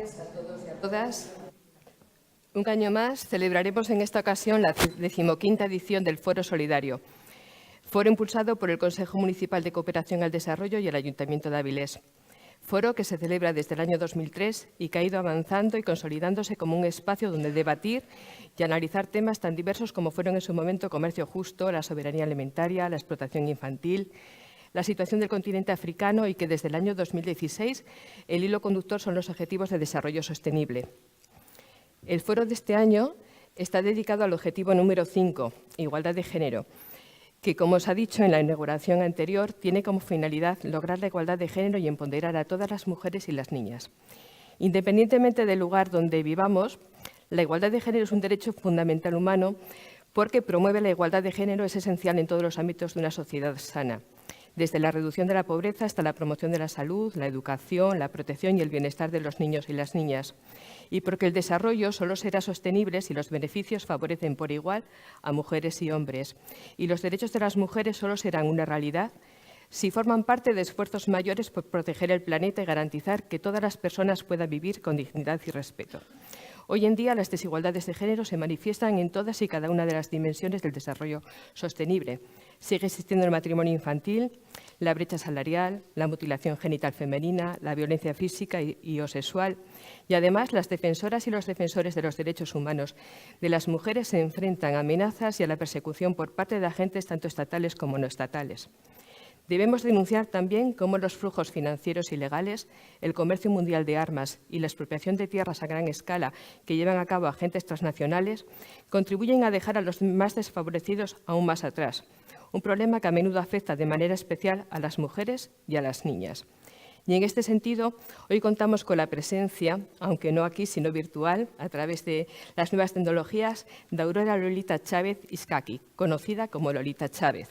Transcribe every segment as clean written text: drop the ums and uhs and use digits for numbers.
tardes a todos y a todas. Un año más celebraremos en esta ocasión la 15ª edición del Foro Solidario, foro impulsado por el Consejo Municipal de Cooperación al Desarrollo y el Ayuntamiento de Avilés. Foro que se celebra desde el año 2003 y que ha ido avanzando y consolidándose como un espacio donde debatir y analizar temas tan diversos como fueron en su momento comercio justo, la soberanía alimentaria, la explotación infantil, la situación del continente africano y que desde el año 2016 el hilo conductor son los Objetivos de Desarrollo Sostenible. El foro de este año está dedicado al objetivo número 5, Igualdad de Género, que, como os ha dicho en la inauguración anterior, tiene como finalidad lograr la igualdad de género y empoderar a todas las mujeres y las niñas. Independientemente del lugar donde vivamos, la igualdad de género es un derecho fundamental humano porque promueve la igualdad de género, es esencial en todos los ámbitos de una sociedad sana, desde la reducción de la pobreza hasta la promoción de la salud, la educación, la protección y el bienestar de los niños y las niñas. Y porque el desarrollo solo será sostenible si los beneficios favorecen por igual a mujeres y hombres. Y los derechos de las mujeres solo serán una realidad si forman parte de esfuerzos mayores por proteger el planeta y garantizar que todas las personas puedan vivir con dignidad y respeto. Hoy en día las desigualdades de género se manifiestan en todas y cada una de las dimensiones del desarrollo sostenible. Sigue existiendo el matrimonio infantil, la brecha salarial, la mutilación genital femenina, la violencia física y o sexual. Y además las defensoras y los defensores de los derechos humanos de las mujeres se enfrentan a amenazas y a la persecución por parte de agentes tanto estatales como no estatales. Debemos denunciar también cómo los flujos financieros ilegales, el comercio mundial de armas y la expropiación de tierras a gran escala que llevan a cabo agentes transnacionales contribuyen a dejar a los más desfavorecidos aún más atrás, un problema que a menudo afecta de manera especial a las mujeres y a las niñas. Y en este sentido, hoy contamos con la presencia, aunque no aquí, sino virtual, a través de las nuevas tecnologías, de Aurora Lolita Chávez Iskaki, conocida como Lolita Chávez.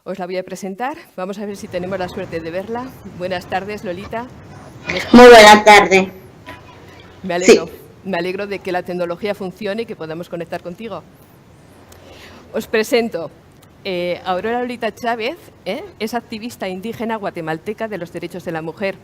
Os la voy a presentar. Vamos a ver si tenemos la suerte de verla. Buenas tardes, Lolita. Muy buena tarde. Me alegro de que la tecnología funcione y que podamos conectar contigo. Os presento. Aurora Lolita Chávez es activista indígena guatemalteca de los derechos de la mujer.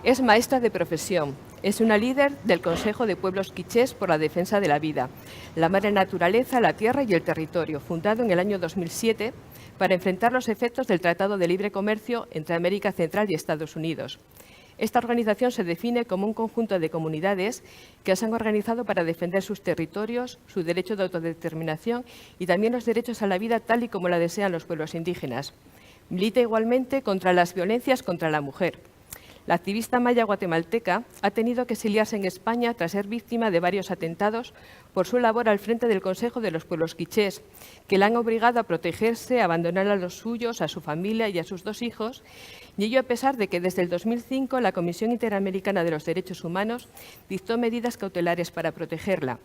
Es maestra de profesión. Es una líder del Consejo de Pueblos Quichés por la defensa de la vida, la madre naturaleza, la tierra y el territorio, fundado en el año 2007 para enfrentar los efectos del Tratado de Libre Comercio entre América Central y Estados Unidos. Esta organización se define como un conjunto de comunidades que se han organizado para defender sus territorios, su derecho de autodeterminación y también los derechos a la vida tal y como la desean los pueblos indígenas. Milita igualmente contra las violencias contra la mujer. La activista maya guatemalteca ha tenido que exiliarse en España tras ser víctima de varios atentados por su labor al frente del Consejo de los Pueblos Quichés, que la han obligado a protegerse, a abandonar a los suyos, a su familia y a sus 2 hijos, y ello a pesar de que desde el 2005 la Comisión Interamericana de los Derechos Humanos dictó medidas cautelares para protegerla.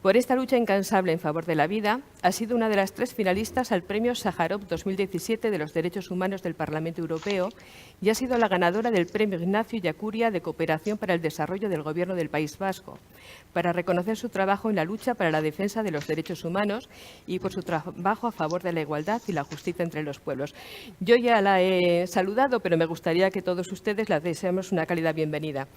Por esta lucha incansable en favor de la vida, ha sido una de las 3 finalistas al Premio Sájarov 2017 de los Derechos Humanos del Parlamento Europeo y ha sido la ganadora del Premio Ignacio Ellacuría de Cooperación para el Desarrollo del Gobierno del País Vasco, para reconocer su trabajo en la lucha para la defensa de los derechos humanos y por su trabajo a favor de la igualdad y la justicia entre los pueblos. Yo ya la he saludado, pero me gustaría que todos ustedes la deseemos una cálida bienvenida.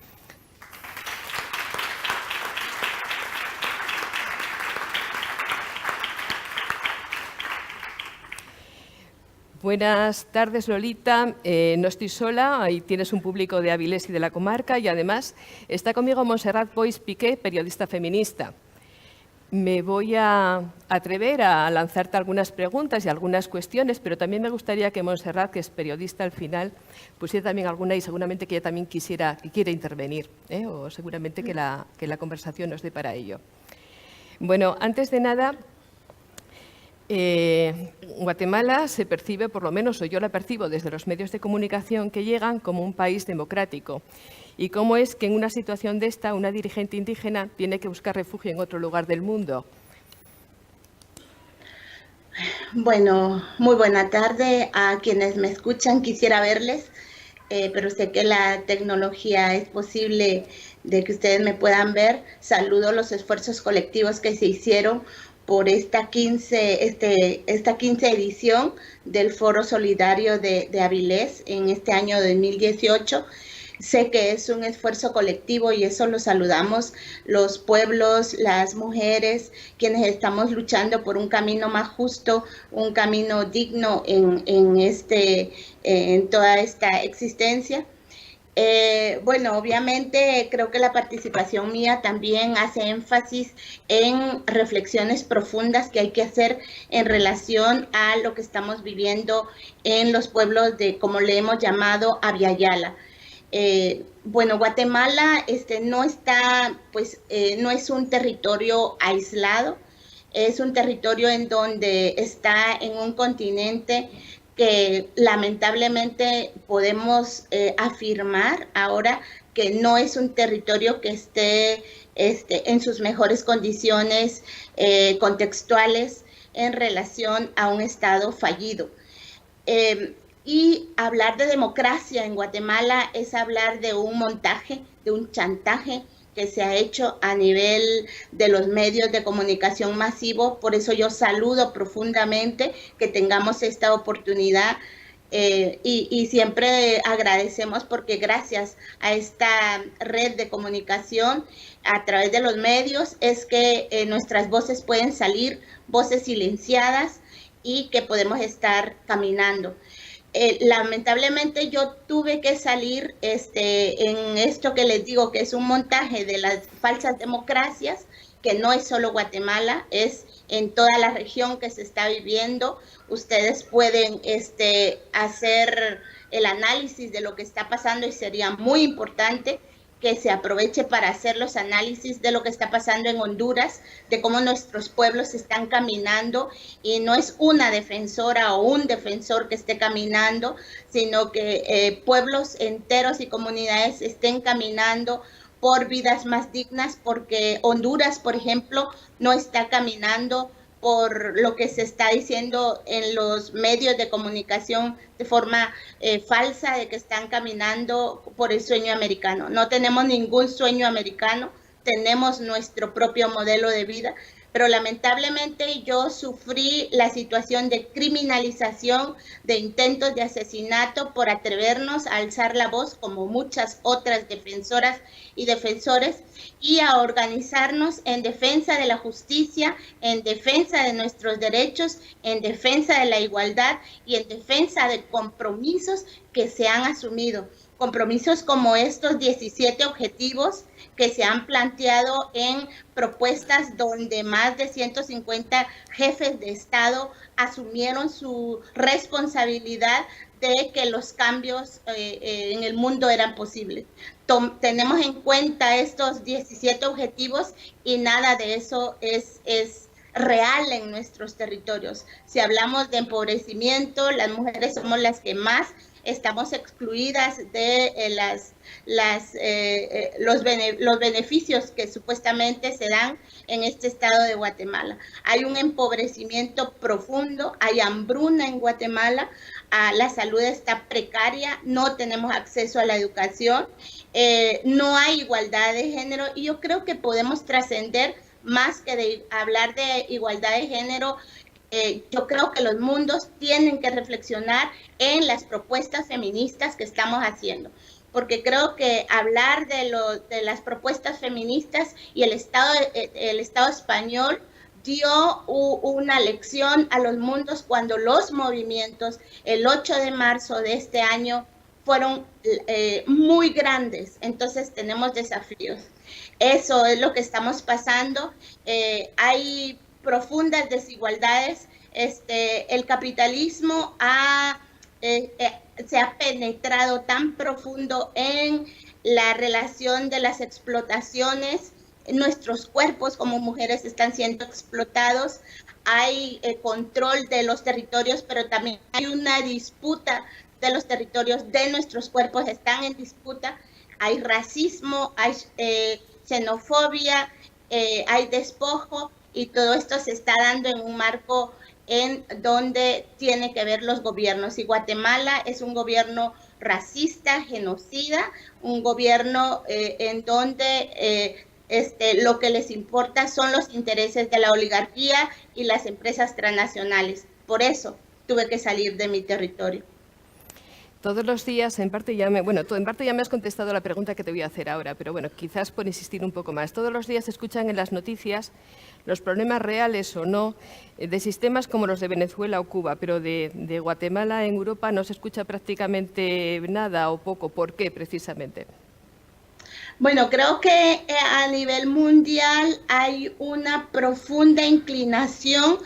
Buenas tardes, Lolita. No estoy sola, ahí tienes un público de Avilés y de la comarca y además está conmigo Montserrat Boix Piqué, periodista feminista. Me voy a atrever a lanzarte algunas preguntas y algunas cuestiones, pero también me gustaría que Montserrat, que es periodista al final, pusiera también alguna y seguramente que ella también quiere intervenir, o seguramente que la conversación nos dé para ello. Bueno, antes de nada, Guatemala se percibe, por lo menos, o yo la percibo desde los medios de comunicación que llegan, como un país democrático. ¿Y cómo es que en una situación de esta una dirigente indígena tiene que buscar refugio en otro lugar del mundo? Bueno, muy buena tarde a quienes me escuchan. Quisiera verles, pero sé que la tecnología es posible de que ustedes me puedan ver. Saludo los esfuerzos colectivos que se hicieron por esta 15 edición del Foro Solidario de Avilés en este año 2018. sé que es un esfuerzo colectivo y eso lo saludamos los pueblos, las mujeres, quienes estamos luchando por un camino más justo, un camino digno en toda esta existencia. Bueno, obviamente creo que la participación mía también hace énfasis en reflexiones profundas que hay que hacer en relación a lo que estamos viviendo en los pueblos de, como le hemos llamado, Abya Yala. Bueno, Guatemala no está, pues, no es un territorio aislado, es un territorio en donde está en un continente que lamentablemente podemos afirmar ahora que no es un territorio que esté en sus mejores condiciones contextuales en relación a un Estado fallido. Y hablar de democracia en Guatemala es hablar de un montaje, de un chantaje que se ha hecho a nivel de los medios de comunicación masivo. Por eso yo saludo profundamente que tengamos esta oportunidad y siempre agradecemos porque gracias a esta red de comunicación a través de los medios es que nuestras voces pueden salir, voces silenciadas y que podemos estar caminando. Lamentablemente yo tuve que salir en esto que les digo que es un montaje de las falsas democracias, que no es solo Guatemala, es en toda la región que se está viviendo. Ustedes pueden hacer el análisis de lo que está pasando y sería muy importante que se aproveche para hacer los análisis de lo que está pasando en Honduras, de cómo nuestros pueblos están caminando, y no es una defensora o un defensor que esté caminando, sino que pueblos enteros y comunidades estén caminando por vidas más dignas, porque Honduras, por ejemplo, no está caminando por lo que se está diciendo en los medios de comunicación de forma falsa, de que están caminando por el sueño americano. No tenemos ningún sueño americano, tenemos nuestro propio modelo de vida, pero lamentablemente yo sufrí la situación de criminalización, de intentos de asesinato por atrevernos a alzar la voz como muchas otras defensoras y defensores y a organizarnos en defensa de la justicia, en defensa de nuestros derechos, en defensa de la igualdad y en defensa de compromisos que se han asumido. Compromisos como estos 17 objetivos que se han planteado en propuestas donde más de 150 jefes de Estado asumieron su responsabilidad de que los cambios en el mundo eran posibles. Tenemos en cuenta estos 17 objetivos y nada de eso es real en nuestros territorios. Si hablamos de empobrecimiento, las mujeres somos las que más estamos excluidas de los beneficios que supuestamente se dan en este estado de Guatemala. Hay un empobrecimiento profundo, hay hambruna en Guatemala, la salud está precaria, no tenemos acceso a la educación, no hay igualdad de género, y yo creo que podemos trascender más que de hablar de igualdad de género. Yo creo que los mundos tienen que reflexionar en las propuestas feministas que estamos haciendo, porque creo que hablar de las propuestas feministas y el Estado español dio una lección a los mundos cuando los movimientos el 8 de marzo de este año fueron muy grandes. Entonces tenemos desafíos. Eso es lo que estamos pasando. Hay profundas desigualdades. El capitalismo se ha penetrado tan profundo en la relación de las explotaciones. Nuestros cuerpos como mujeres están siendo explotados. Hay control de los territorios, pero también hay una disputa de los territorios de nuestros cuerpos, están en disputa. Hay racismo, hay xenofobia, hay despojo, y todo esto se está dando en un marco en donde tiene que ver los gobiernos. Y Guatemala es un gobierno racista, genocida, un gobierno en donde lo que les importa son los intereses de la oligarquía y las empresas transnacionales. Por eso tuve que salir de mi territorio. Todos los días, en parte ya me has contestado la pregunta que te voy a hacer ahora, pero bueno, quizás por insistir un poco más. Todos los días se escuchan en las noticias los problemas reales o no de sistemas como los de Venezuela o Cuba, pero de Guatemala en Europa no se escucha prácticamente nada o poco. ¿Por qué, precisamente? Bueno, creo que a nivel mundial hay una profunda inclinación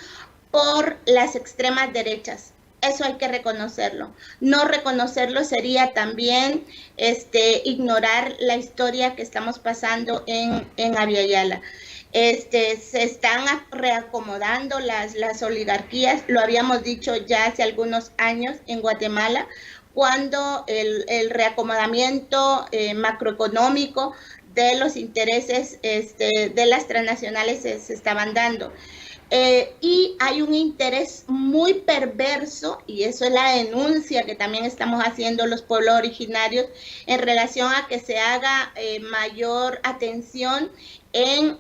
por las extremas derechas. Eso hay que reconocerlo. No reconocerlo sería también ignorar la historia que estamos pasando en Abya. Se están reacomodando las oligarquías, lo habíamos dicho ya hace algunos años en Guatemala, cuando el reacomodamiento macroeconómico de los intereses de las transnacionales se estaban dando. Y hay un interés muy perverso, y eso es la denuncia que también estamos haciendo los pueblos originarios, en relación a que se haga mayor atención en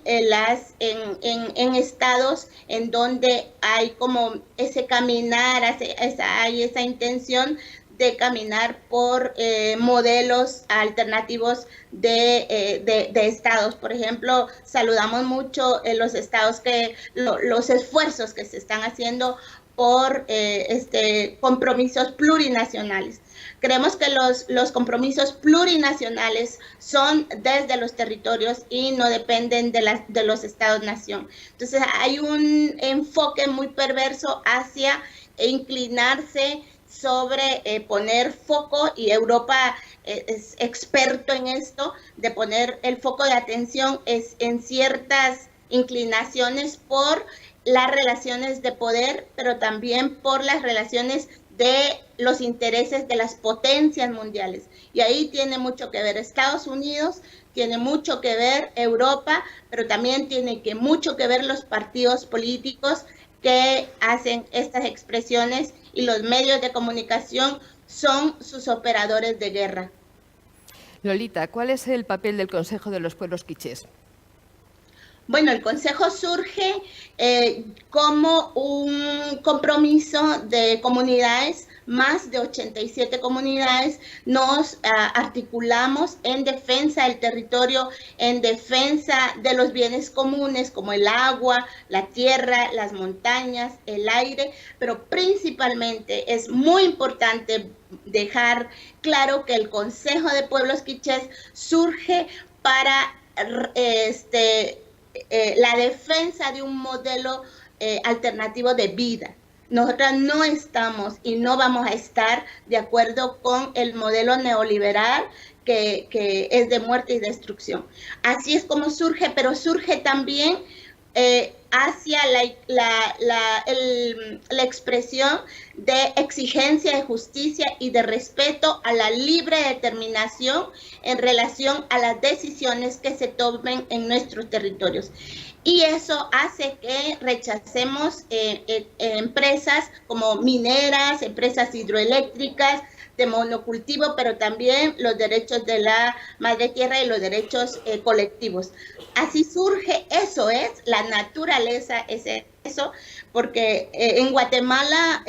estados en donde hay como ese caminar, hay esa intención de caminar por modelos alternativos de estados. Por ejemplo, saludamos mucho los estados los esfuerzos que se están haciendo por compromisos plurinacionales. Creemos que los compromisos plurinacionales son desde los territorios y no dependen de los estados-nación. Entonces hay un enfoque muy perverso hacia inclinarse sobre poner foco, y Europa es experto en esto, de poner el foco de atención en ciertas inclinaciones por las relaciones de poder, pero también por las relaciones de los intereses de las potencias mundiales. Y ahí tiene mucho que ver Estados Unidos, tiene mucho que ver Europa, pero también tiene mucho que ver los partidos políticos que hacen estas expresiones, y los medios de comunicación son sus operadores de guerra. Lolita, ¿cuál es el papel del Consejo de los Pueblos Quichés? Bueno, el Consejo surge como un compromiso de comunidades, más de 87 comunidades. Nos articulamos en defensa del territorio, en defensa de los bienes comunes como el agua, la tierra, las montañas, el aire, pero principalmente es muy importante dejar claro que el Consejo de Pueblos Quichés surge para la defensa de un modelo alternativo de vida. Nosotras no estamos y no vamos a estar de acuerdo con el modelo neoliberal que es de muerte y destrucción. Así es como surge, pero surge también hacia la expresión de exigencia de justicia y de respeto a la libre determinación en relación a las decisiones que se tomen en nuestros territorios. Y eso hace que rechacemos empresas como mineras, empresas hidroeléctricas, de monocultivo, pero también los derechos de la madre tierra y los derechos colectivos. Así surge, eso es, la naturaleza es eso, porque en Guatemala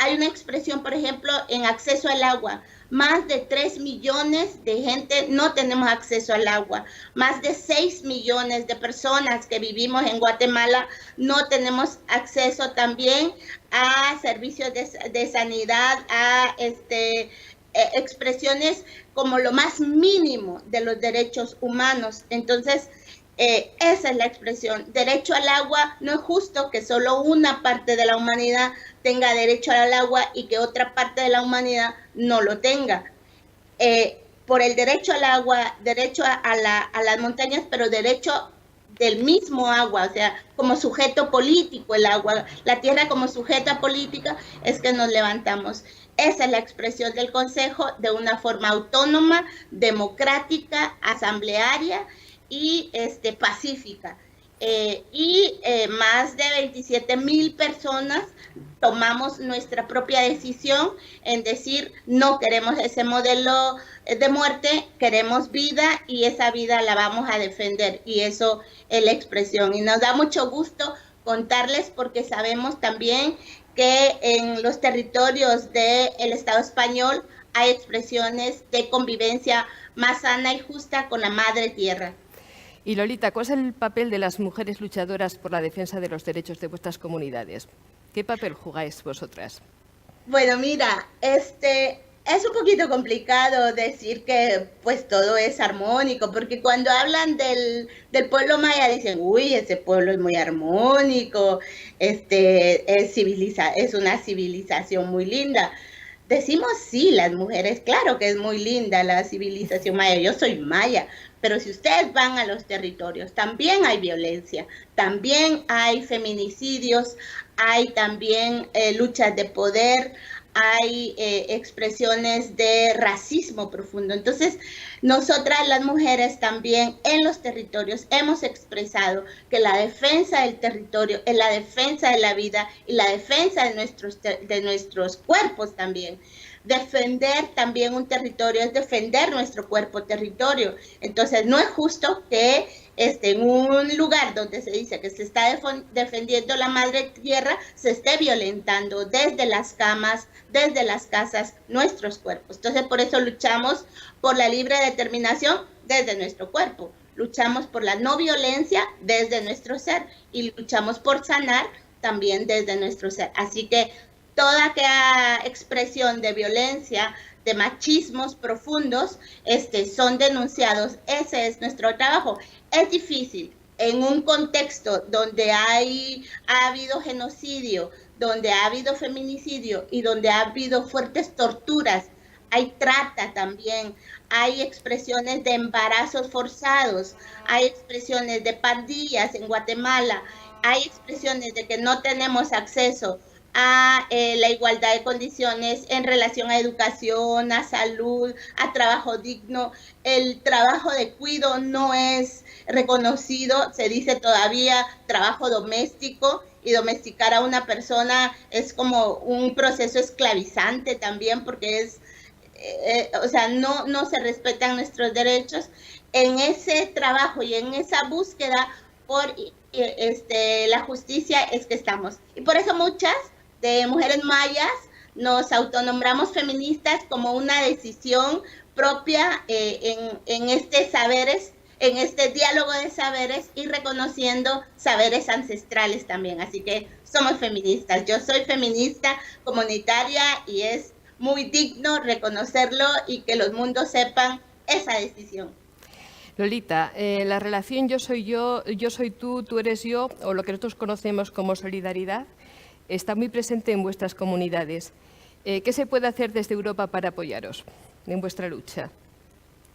hay una expresión, por ejemplo, en acceso al agua. Más de 3 millones de gente no tenemos acceso al agua. Más de 6 millones de personas que vivimos en Guatemala no tenemos acceso también a servicios de sanidad, a expresiones como lo más mínimo de los derechos humanos. Entonces, esa es la expresión. Derecho al agua. No es justo que solo una parte de la humanidad tenga derecho al agua y que otra parte de la humanidad no lo tenga. Por el derecho al agua, derecho a las montañas, pero derecho del mismo agua, o sea, como sujeto político el agua, la tierra como sujeta política, es que nos levantamos. Esa es la expresión del Consejo, de una forma autónoma, democrática, asamblearia y pacífica. Más de 27,000 personas tomamos nuestra propia decisión en decir no queremos ese modelo de muerte, queremos vida, y esa vida la vamos a defender, y eso es la expresión. Y nos da mucho gusto contarles, porque sabemos también que en los territorios del Estado español hay expresiones de convivencia más sana y justa con la madre tierra. Y Lolita, ¿cuál es el papel de las mujeres luchadoras por la defensa de los derechos de vuestras comunidades? ¿Qué papel jugáis vosotras? Bueno, mira, es un poquito complicado decir que pues todo es armónico, porque cuando hablan del pueblo maya dicen, uy, ese pueblo es muy armónico, es una civilización muy linda. Decimos sí, las mujeres, claro que es muy linda la civilización maya, yo soy maya, pero si ustedes van a los territorios, también hay violencia, también hay feminicidios, hay también luchas de poder, hay expresiones de racismo profundo. Entonces, nosotras las mujeres también en los territorios hemos expresado que la defensa del territorio es la defensa de la vida y la defensa de nuestros cuerpos también. Defender también un territorio es defender nuestro cuerpo territorio. Entonces, no es justo que en un lugar donde se dice que se está defendiendo la madre tierra, se esté violentando desde las camas, desde las casas, nuestros cuerpos. Entonces, por eso luchamos por la libre determinación desde nuestro cuerpo. Luchamos por la no violencia desde nuestro ser y luchamos por sanar también desde nuestro ser. Así que toda aquella expresión de violencia, de machismos profundos, son denunciados. Ese es nuestro trabajo. Es difícil en un contexto donde ha habido genocidio, donde ha habido feminicidio y donde ha habido fuertes torturas. Hay trata también, hay expresiones de embarazos forzados, hay expresiones de pandillas en Guatemala, hay expresiones de que no tenemos acceso a la igualdad de condiciones en relación a educación, a salud, a trabajo digno. El trabajo de cuidado no es reconocido, se dice todavía trabajo doméstico, y domesticar a una persona es como un proceso esclavizante también, porque no se respetan nuestros derechos. En ese trabajo y en esa búsqueda por la justicia es que estamos. Y por eso muchas de mujeres mayas nos autonombramos feministas como una decisión propia en saberes, en este diálogo de saberes y reconociendo saberes ancestrales también. Así que somos feministas. Yo soy feminista comunitaria y es muy digno reconocerlo y que los mundos sepan esa decisión. Lolita, la relación yo soy tú eres yo, o lo que nosotros conocemos como solidaridad, está muy presente en vuestras comunidades. ¿Qué se puede hacer desde Europa para apoyaros en vuestra lucha?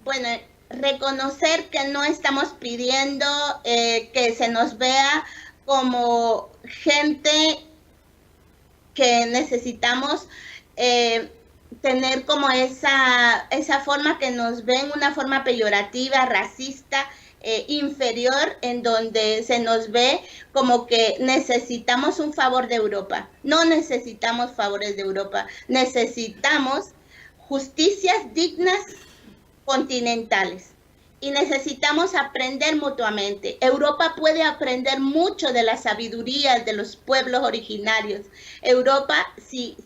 Bueno, reconocer que no estamos pidiendo que se nos vea como gente que necesitamos tener como esa forma que nos ven, una forma peyorativa, racista, inferior, en donde se nos ve como que necesitamos un favor de Europa. No necesitamos favores de Europa, necesitamos justicias dignas continentales y necesitamos aprender mutuamente. Europa puede aprender mucho de la sabiduría de los pueblos originarios. Europa, si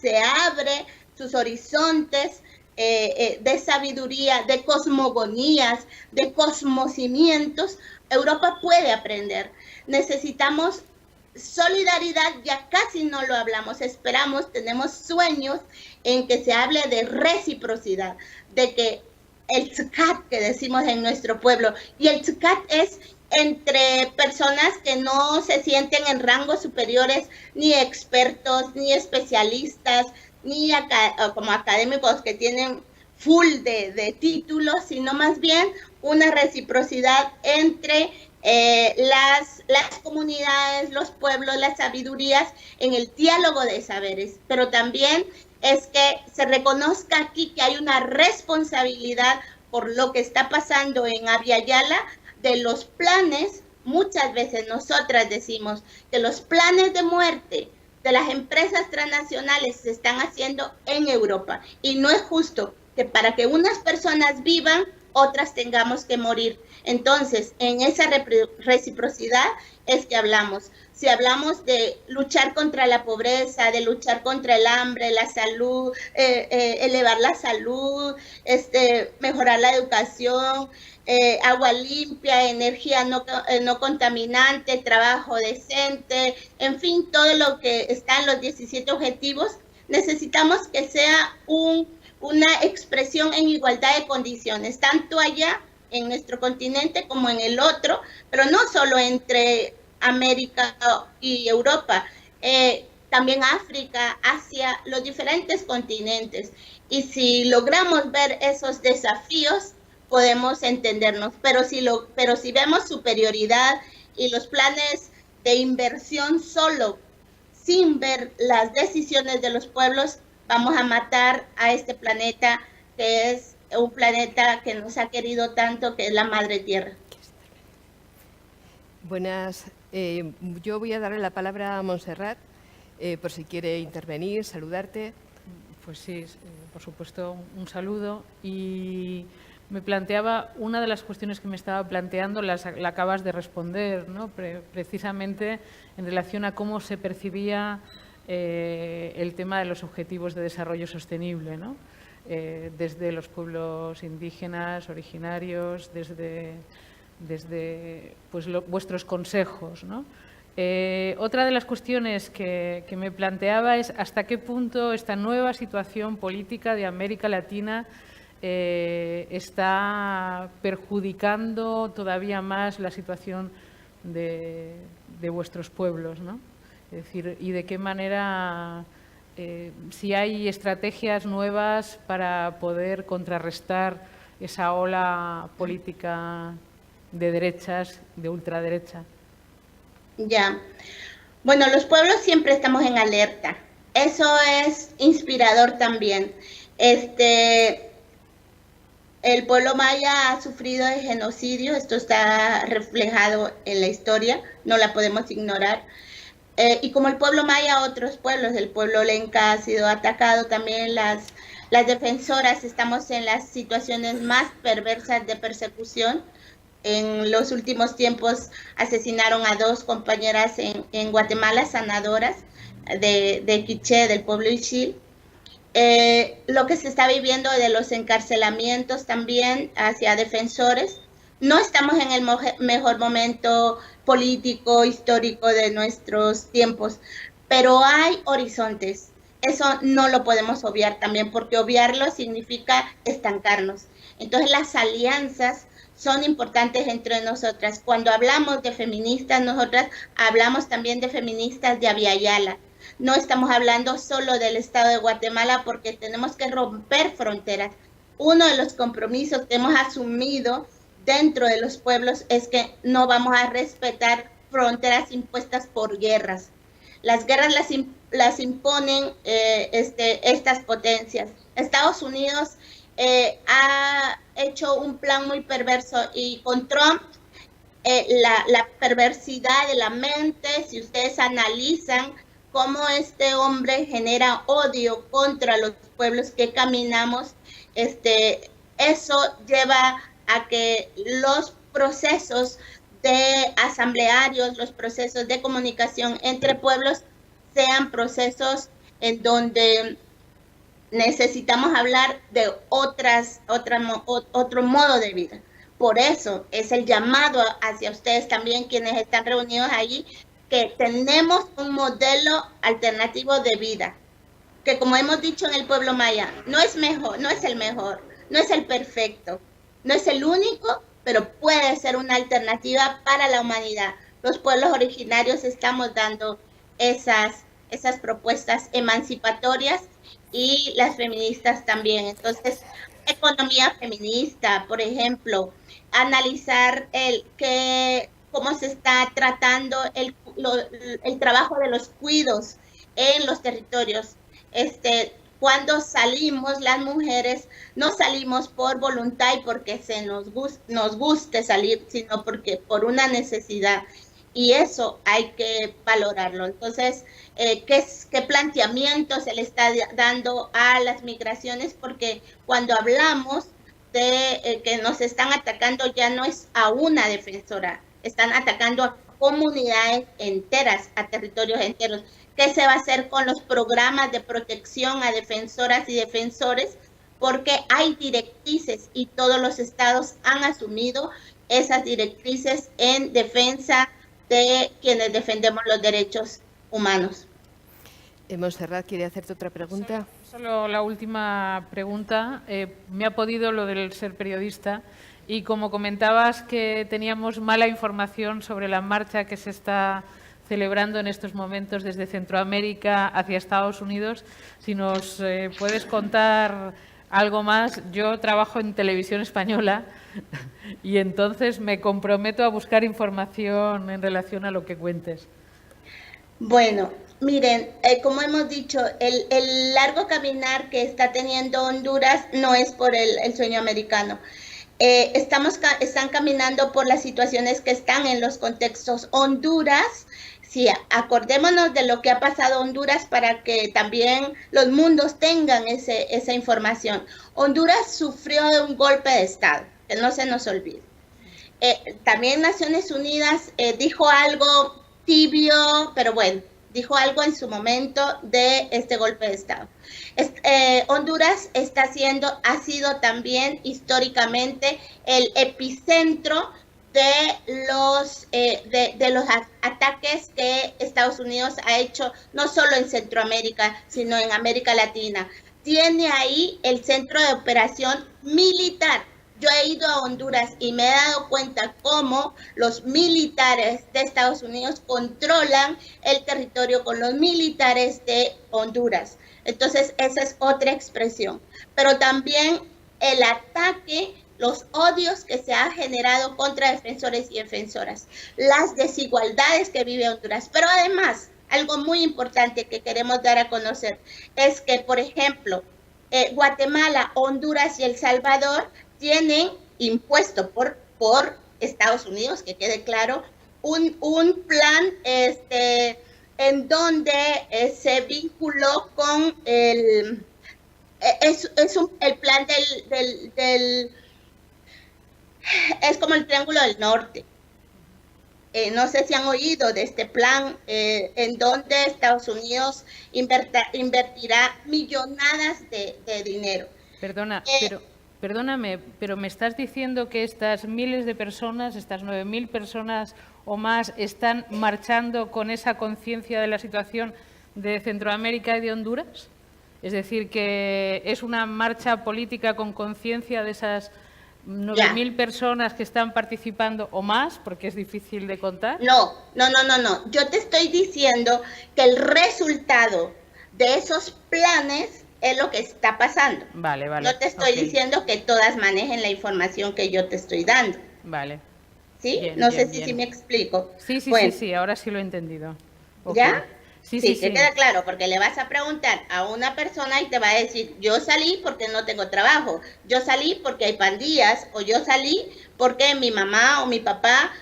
se abre sus horizontes de sabiduría, de cosmogonías, de cosmocimientos, Europa puede aprender. Necesitamos solidaridad, ya casi no lo hablamos, esperamos, tenemos sueños en que se hable de reciprocidad, de que el tzcat que decimos en nuestro pueblo, y el tzcat es entre personas que no se sienten en rangos superiores, ni expertos, ni especialistas, ni como académicos que tienen full de títulos, sino más bien una reciprocidad entre las comunidades, los pueblos, las sabidurías en el diálogo de saberes, pero también es que se reconozca aquí que hay una responsabilidad por lo que está pasando en Abya Yala de los planes. Muchas veces nosotras decimos que los planes de muerte de las empresas transnacionales se están haciendo en Europa y no es justo que para que unas personas vivan, otras tengamos que morir. Entonces, en esa reciprocidad es que hablamos. si hablamos de luchar contra la pobreza, de luchar contra el hambre, la salud, elevar la salud, mejorar la educación, agua limpia, energía no contaminante, trabajo decente, en fin, todo lo que está en los 17 objetivos, necesitamos que sea una expresión en igualdad de condiciones, tanto allá en nuestro continente como en el otro, pero no solo entre América y Europa, también África, Asia, los diferentes continentes. Y si logramos ver esos desafíos, podemos entendernos. Pero si vemos superioridad y los planes de inversión solo, sin ver las decisiones de los pueblos, vamos a matar a este planeta, que es un planeta que nos ha querido tanto, que es la Madre Tierra. Buenas. Yo voy a darle la palabra a Montserrat, por si quiere intervenir, saludarte. Pues sí, por supuesto, un saludo. Y me planteaba, una de las cuestiones que me estaba planteando, la acabas de responder, ¿no? Precisamente en relación a cómo se percibía el tema de los objetivos de desarrollo sostenible, ¿no? Desde los pueblos indígenas, originarios, desde pues, vuestros consejos, ¿no? Otra de las cuestiones que me planteaba es hasta qué punto esta nueva situación política de América Latina está perjudicando todavía más la situación de vuestros pueblos, ¿no? Es decir, y de qué manera, si hay estrategias nuevas para poder contrarrestar esa ola política de derechas, de ultraderecha. Ya. Bueno, los pueblos siempre estamos en alerta. Eso es inspirador también. El pueblo maya ha sufrido de genocidio, esto está reflejado en la historia, no la podemos ignorar. Y como el pueblo maya, otros pueblos, el pueblo lenca ha sido atacado también, las defensoras estamos en las situaciones más perversas de persecución. En los últimos tiempos asesinaron a 2 compañeras en Guatemala, sanadoras de Quiché, del pueblo Ixil. Lo que se está viviendo de los encarcelamientos también hacia defensores. No estamos en el mejor momento político, histórico de nuestros tiempos, pero hay horizontes. Eso no lo podemos obviar también, porque obviarlo significa estancarnos. Entonces las alianzas son importantes entre nosotras. Cuando hablamos de feministas, nosotras hablamos también de feministas de Abya Yala. No estamos hablando solo del Estado de Guatemala, porque tenemos que romper fronteras. Uno de los compromisos que hemos asumido dentro de los pueblos es que no vamos a respetar fronteras impuestas por guerras. Las guerras las imponen estas potencias. Estados Unidos ha hecho un plan muy perverso, y con Trump la perversidad de la mente, si ustedes analizan cómo este hombre genera odio contra los pueblos que caminamos, eso lleva a que los procesos de asamblearios, los procesos de comunicación entre pueblos sean procesos en donde necesitamos hablar de otro modo de vida. Por eso es el llamado hacia ustedes también, quienes están reunidos allí, que tenemos un modelo alternativo de vida, que como hemos dicho en el pueblo maya, no es mejor, no es el mejor, no es el perfecto, no es el único, pero puede ser una alternativa para la humanidad. Los pueblos originarios estamos dando esas propuestas emancipatorias, y las feministas también. Entonces, economía feminista, por ejemplo, analizar cómo se está tratando el trabajo de los cuidos en los territorios. Cuando salimos, las mujeres no salimos por voluntad y porque nos guste salir, sino porque por una necesidad. Y eso hay que valorarlo. Entonces, ¿qué planteamiento se le está dando a las migraciones? Porque cuando hablamos de que nos están atacando, ya no es a una defensora, están atacando a comunidades enteras, a territorios enteros. ¿Qué se va a hacer con los programas de protección a defensoras y defensores? Porque hay directrices y todos los estados han asumido esas directrices en defensa de quienes defendemos los derechos humanos. Montserrat, ¿quiere hacerte otra pregunta? Solo la última pregunta. Me ha podido lo del ser periodista y como comentabas que teníamos mala información sobre la marcha que se está celebrando en estos momentos desde Centroamérica hacia Estados Unidos, si nos puedes contar algo más. Yo trabajo en Televisión Española y entonces me comprometo a buscar información en relación a lo que cuentes. Bueno, miren, como hemos dicho, el largo caminar que está teniendo Honduras no es por el sueño americano. Están caminando por las situaciones que están en los contextos. Honduras, sí, acordémonos de lo que ha pasado Honduras para que también los mundos tengan esa información. Honduras sufrió de un golpe de Estado, que no se nos olvide. También Naciones Unidas dijo algo tibio, pero bueno, dijo algo en su momento de este golpe de Estado. Honduras ha sido también históricamente el epicentro de los ataques que Estados Unidos ha hecho, no solo en Centroamérica, sino en América Latina. Tiene ahí el centro de operación militar. Yo he ido a Honduras y me he dado cuenta cómo los militares de Estados Unidos controlan el territorio con los militares de Honduras. Entonces, esa es otra expresión. Pero también el ataque, los odios que se han generado contra defensores y defensoras, las desigualdades que vive Honduras. Pero además, algo muy importante que queremos dar a conocer es que, por ejemplo, Guatemala, Honduras y El Salvador tienen impuesto por Estados Unidos, que quede claro, un plan en donde se vinculó con el plan es como el Triángulo del Norte. No sé si han oído de este plan en donde Estados Unidos invertirá millonadas de dinero. Perdóname, pero me estás diciendo que estas miles de personas, estas 9.000 personas o más, están marchando con esa conciencia de la situación de Centroamérica y de Honduras. Es decir, que es una marcha política con conciencia de esas 9.000 personas que están participando o más, porque es difícil de contar. No. Yo te estoy diciendo que el resultado de esos planes es lo que está pasando. Vale. No te estoy diciendo que todas manejen la información que yo te estoy dando. Vale. ¿Sí? No sé si me explico. Sí, ahora sí lo he entendido. Okay. ¿Ya? Sí. Que queda claro, porque le vas a preguntar a una persona y te va a decir, yo salí porque no tengo trabajo, yo salí porque hay pandillas, o yo salí porque mi mamá o mi papá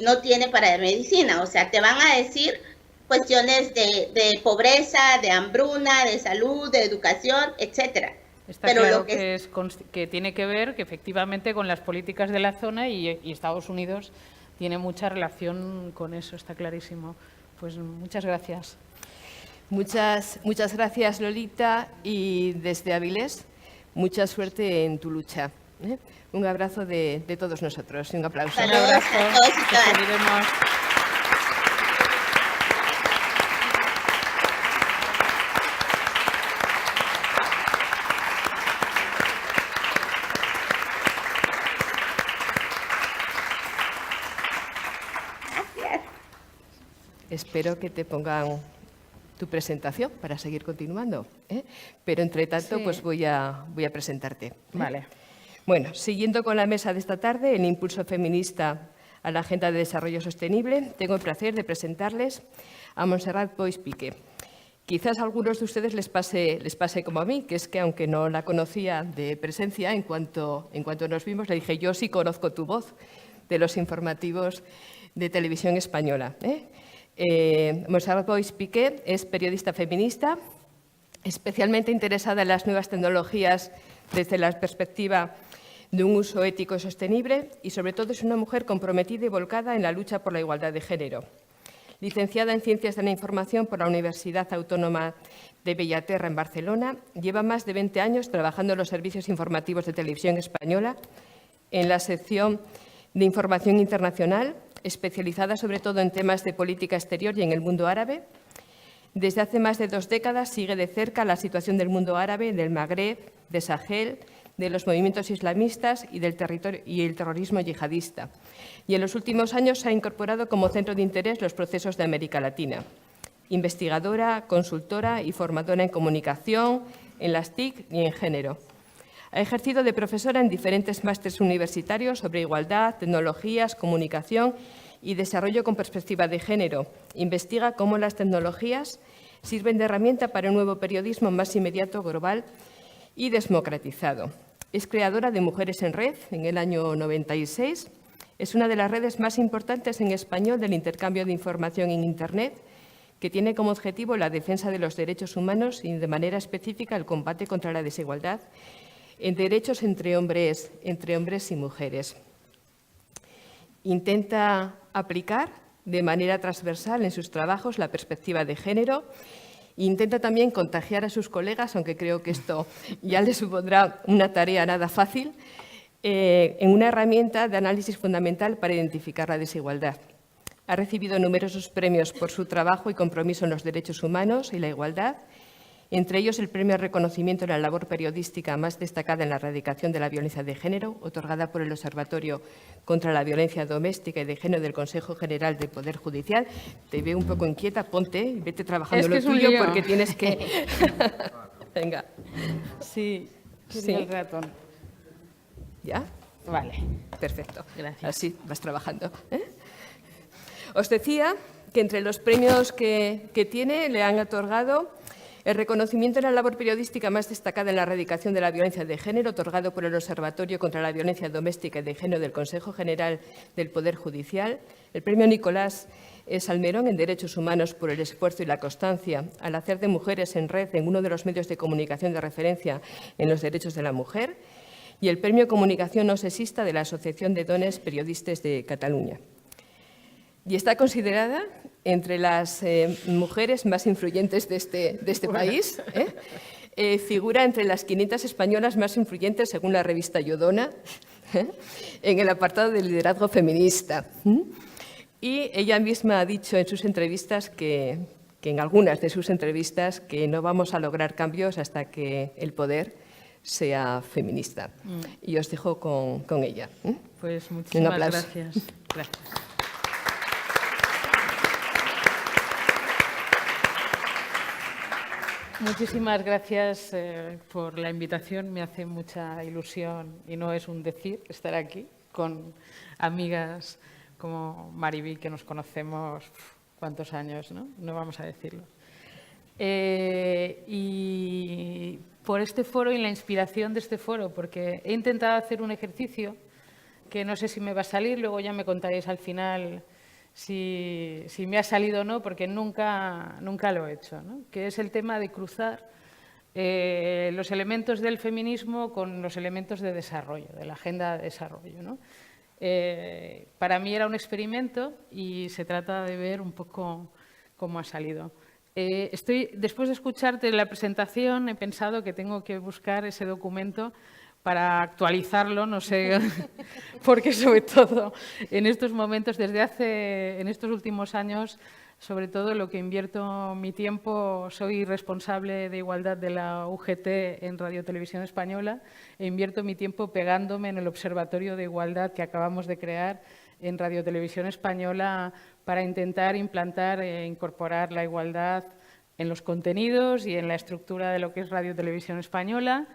no tiene para medicina. O sea, te van a decir cuestiones de pobreza, de hambruna, de salud, de educación, etcétera. Está Pero claro que tiene que ver que efectivamente con las políticas de la zona y Estados Unidos tiene mucha relación con eso, está clarísimo. Pues muchas gracias. Muchas gracias, Lolita, y desde Avilés, mucha suerte en tu lucha. Un abrazo de todos nosotros y un aplauso. Saludos un abrazo. A todos y todas. Seguiremos. Espero que te pongan tu presentación para seguir continuando, pero entre tanto pues voy a presentarte. Vale. Bueno, siguiendo con la mesa de esta tarde, el impulso feminista a la Agenda de Desarrollo Sostenible, tengo el placer de presentarles a Montserrat Boix Piqué. Quizás a algunos de ustedes les pase como a mí, que es que aunque no la conocía de presencia, en cuanto nos vimos le dije, yo sí conozco tu voz de los informativos de Televisión Española. Montserrat Boix Piqué es periodista feminista, especialmente interesada en las nuevas tecnologías desde la perspectiva de un uso ético y sostenible y, sobre todo, es una mujer comprometida y volcada en la lucha por la igualdad de género. Licenciada en Ciencias de la Información por la Universidad Autónoma de Bellaterra, en Barcelona, lleva más de 20 años trabajando en los servicios informativos de Televisión Española, en la sección de Información Internacional, especializada sobre todo en temas de política exterior y en el mundo árabe. Desde hace más de 2 décadas sigue de cerca la situación del mundo árabe, del Magreb, de Sahel, de los movimientos islamistas y del terrorismo yihadista. Y en los últimos años se ha incorporado como centro de interés los procesos de América Latina. Investigadora, consultora y formadora en comunicación, en las TIC y en género. Ha ejercido de profesora en diferentes másteres universitarios sobre igualdad, tecnologías, comunicación y desarrollo con perspectiva de género. Investiga cómo las tecnologías sirven de herramienta para un nuevo periodismo más inmediato, global y democratizado. Es creadora de Mujeres en Red en el año 96. Es una de las redes más importantes en español del intercambio de información en Internet, que tiene como objetivo la defensa de los derechos humanos y, de manera específica, el combate contra la desigualdad en derechos entre hombres y mujeres. Intenta aplicar de manera transversal en sus trabajos la perspectiva de género. Intenta también contagiar a sus colegas, aunque creo que esto ya les supondrá una tarea nada fácil, en una herramienta de análisis fundamental para identificar la desigualdad. Ha recibido numerosos premios por su trabajo y compromiso en los derechos humanos y la igualdad, entre ellos el premio al reconocimiento en la labor periodística más destacada en la erradicación de la violencia de género, otorgada por el Observatorio contra la Violencia Doméstica y de Género del Consejo General del Poder Judicial. Te veo un poco inquieta, ponte y vete trabajando lo tuyo porque tienes que... Venga. Sí, sí. El ratón. ¿Ya? Vale. Perfecto. Gracias. Así vas trabajando. Os decía que entre los premios que tiene le han otorgado el reconocimiento en la labor periodística más destacada en la erradicación de la violencia de género, otorgado por el Observatorio contra la Violencia Doméstica y de Género del Consejo General del Poder Judicial, el premio Nicolás Salmerón en Derechos Humanos por el esfuerzo y la constancia al hacer de Mujeres en Red en uno de los medios de comunicación de referencia en los derechos de la mujer, y el premio Comunicación no sexista de la Asociación de Dones Periodistes de Cataluña. Y está considerada entre las mujeres más influyentes de este país. Figura entre las 500 españolas más influyentes, según la revista Yodona, en el apartado de liderazgo feminista. Y ella misma ha dicho en sus entrevistas que en algunas de sus entrevistas que no vamos a lograr cambios hasta que el poder sea feminista. Y os dejo con ella. Pues muchísimas gracias. Gracias. Muchísimas gracias por la invitación. Me hace mucha ilusión y no es un decir estar aquí con amigas como Mariví, que nos conocemos cuántos años, ¿no? No vamos a decirlo. Y por este foro y la inspiración de este foro, porque he intentado hacer un ejercicio que no sé si me va a salir, luego ya me contaréis al final si me ha salido o no, porque nunca lo he hecho, ¿no? Que es el tema de cruzar los elementos del feminismo con los elementos de desarrollo, de la agenda de desarrollo, ¿no? Para mí era un experimento y se trata de ver un poco cómo ha salido. Después de escucharte la presentación, he pensado que tengo que buscar ese documento para actualizarlo, no sé, porque sobre todo en estos momentos, en estos últimos años, sobre todo lo que invierto mi tiempo, soy responsable de igualdad de la UGT en Radio Televisión Española e invierto mi tiempo pegándome en el Observatorio de Igualdad que acabamos de crear en Radio Televisión Española para intentar implantar e incorporar la igualdad en los contenidos y en la estructura de lo que es Radio Televisión Española.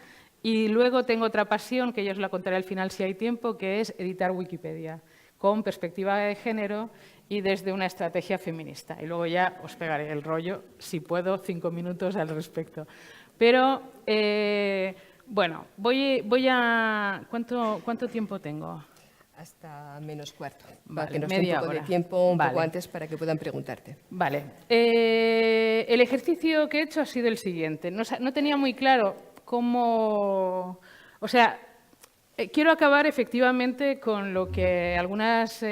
Y luego tengo otra pasión, que yo os la contaré al final si hay tiempo, que es editar Wikipedia, con perspectiva de género y desde una estrategia feminista. Y luego ya os pegaré el rollo, si puedo, 5 minutos al respecto. Pero, bueno, voy a... ¿Cuánto tiempo tengo? Hasta menos cuarto, vale, para que nos dé un poco de tiempo, un poco antes, para que puedan preguntarte. Vale. El ejercicio que he hecho ha sido el siguiente. No tenía muy claro cómo... O sea, quiero acabar efectivamente con lo que algunas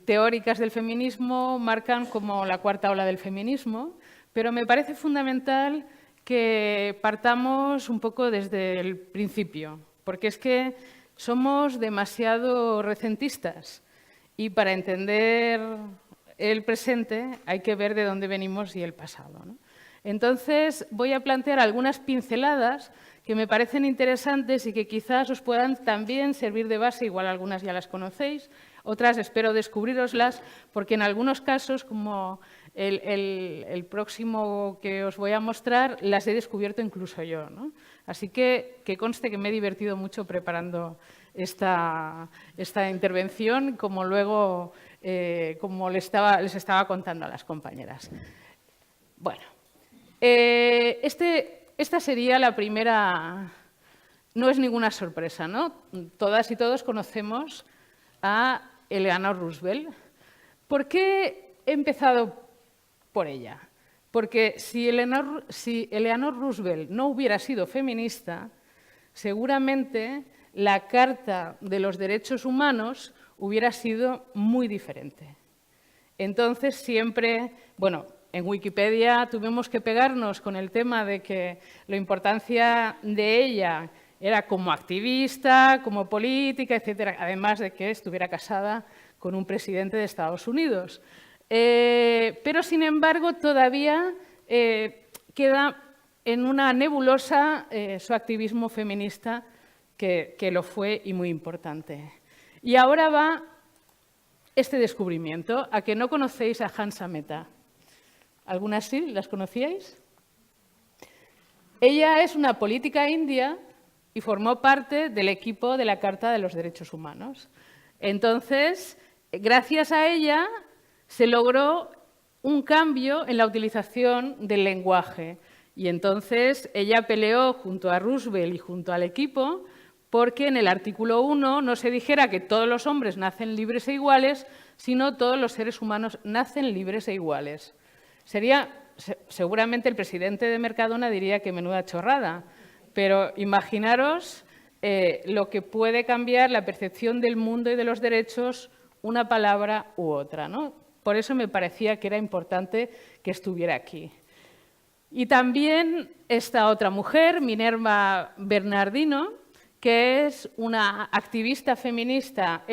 teóricas del feminismo marcan como la cuarta ola del feminismo, pero me parece fundamental que partamos un poco desde el principio, porque es que somos demasiado recentistas y para entender el presente hay que ver de dónde venimos y el pasado, ¿no? Entonces, voy a plantear algunas pinceladas que me parecen interesantes y que quizás os puedan también servir de base, igual algunas ya las conocéis, otras espero descubriroslas, porque en algunos casos, como el próximo que os voy a mostrar, las he descubierto incluso yo, ¿no? Así que conste que me he divertido mucho preparando esta intervención, como luego como les estaba contando a las compañeras. Bueno, esta sería la primera, no es ninguna sorpresa, ¿no? Todas y todos conocemos a Eleanor Roosevelt. ¿Por qué he empezado por ella? Porque si Eleanor Roosevelt no hubiera sido feminista, seguramente la Carta de los Derechos Humanos hubiera sido muy diferente. Entonces, siempre, bueno, en Wikipedia tuvimos que pegarnos con el tema de que la importancia de ella era como activista, como política, etcétera, además de que estuviera casada con un presidente de Estados Unidos. Pero, sin embargo, todavía queda en una nebulosa su activismo feminista, que lo fue y muy importante. Y ahora va este descubrimiento, a que no conocéis a Hansa Mehta. ¿Algunas sí? ¿Las conocíais? Ella es una política india y formó parte del equipo de la Carta de los Derechos Humanos. Entonces, gracias a ella se logró un cambio en la utilización del lenguaje. Y entonces ella peleó junto a Roosevelt y junto al equipo porque en el artículo 1 no se dijera que todos los hombres nacen libres e iguales, sino todos los seres humanos nacen libres e iguales. Seguramente el presidente de Mercadona diría que menuda chorrada, pero imaginaros lo que puede cambiar la percepción del mundo y de los derechos una palabra u otra, ¿no? Por eso me parecía que era importante que estuviera aquí. Y también esta otra mujer, Minerva Bernardino, que es una activista feminista,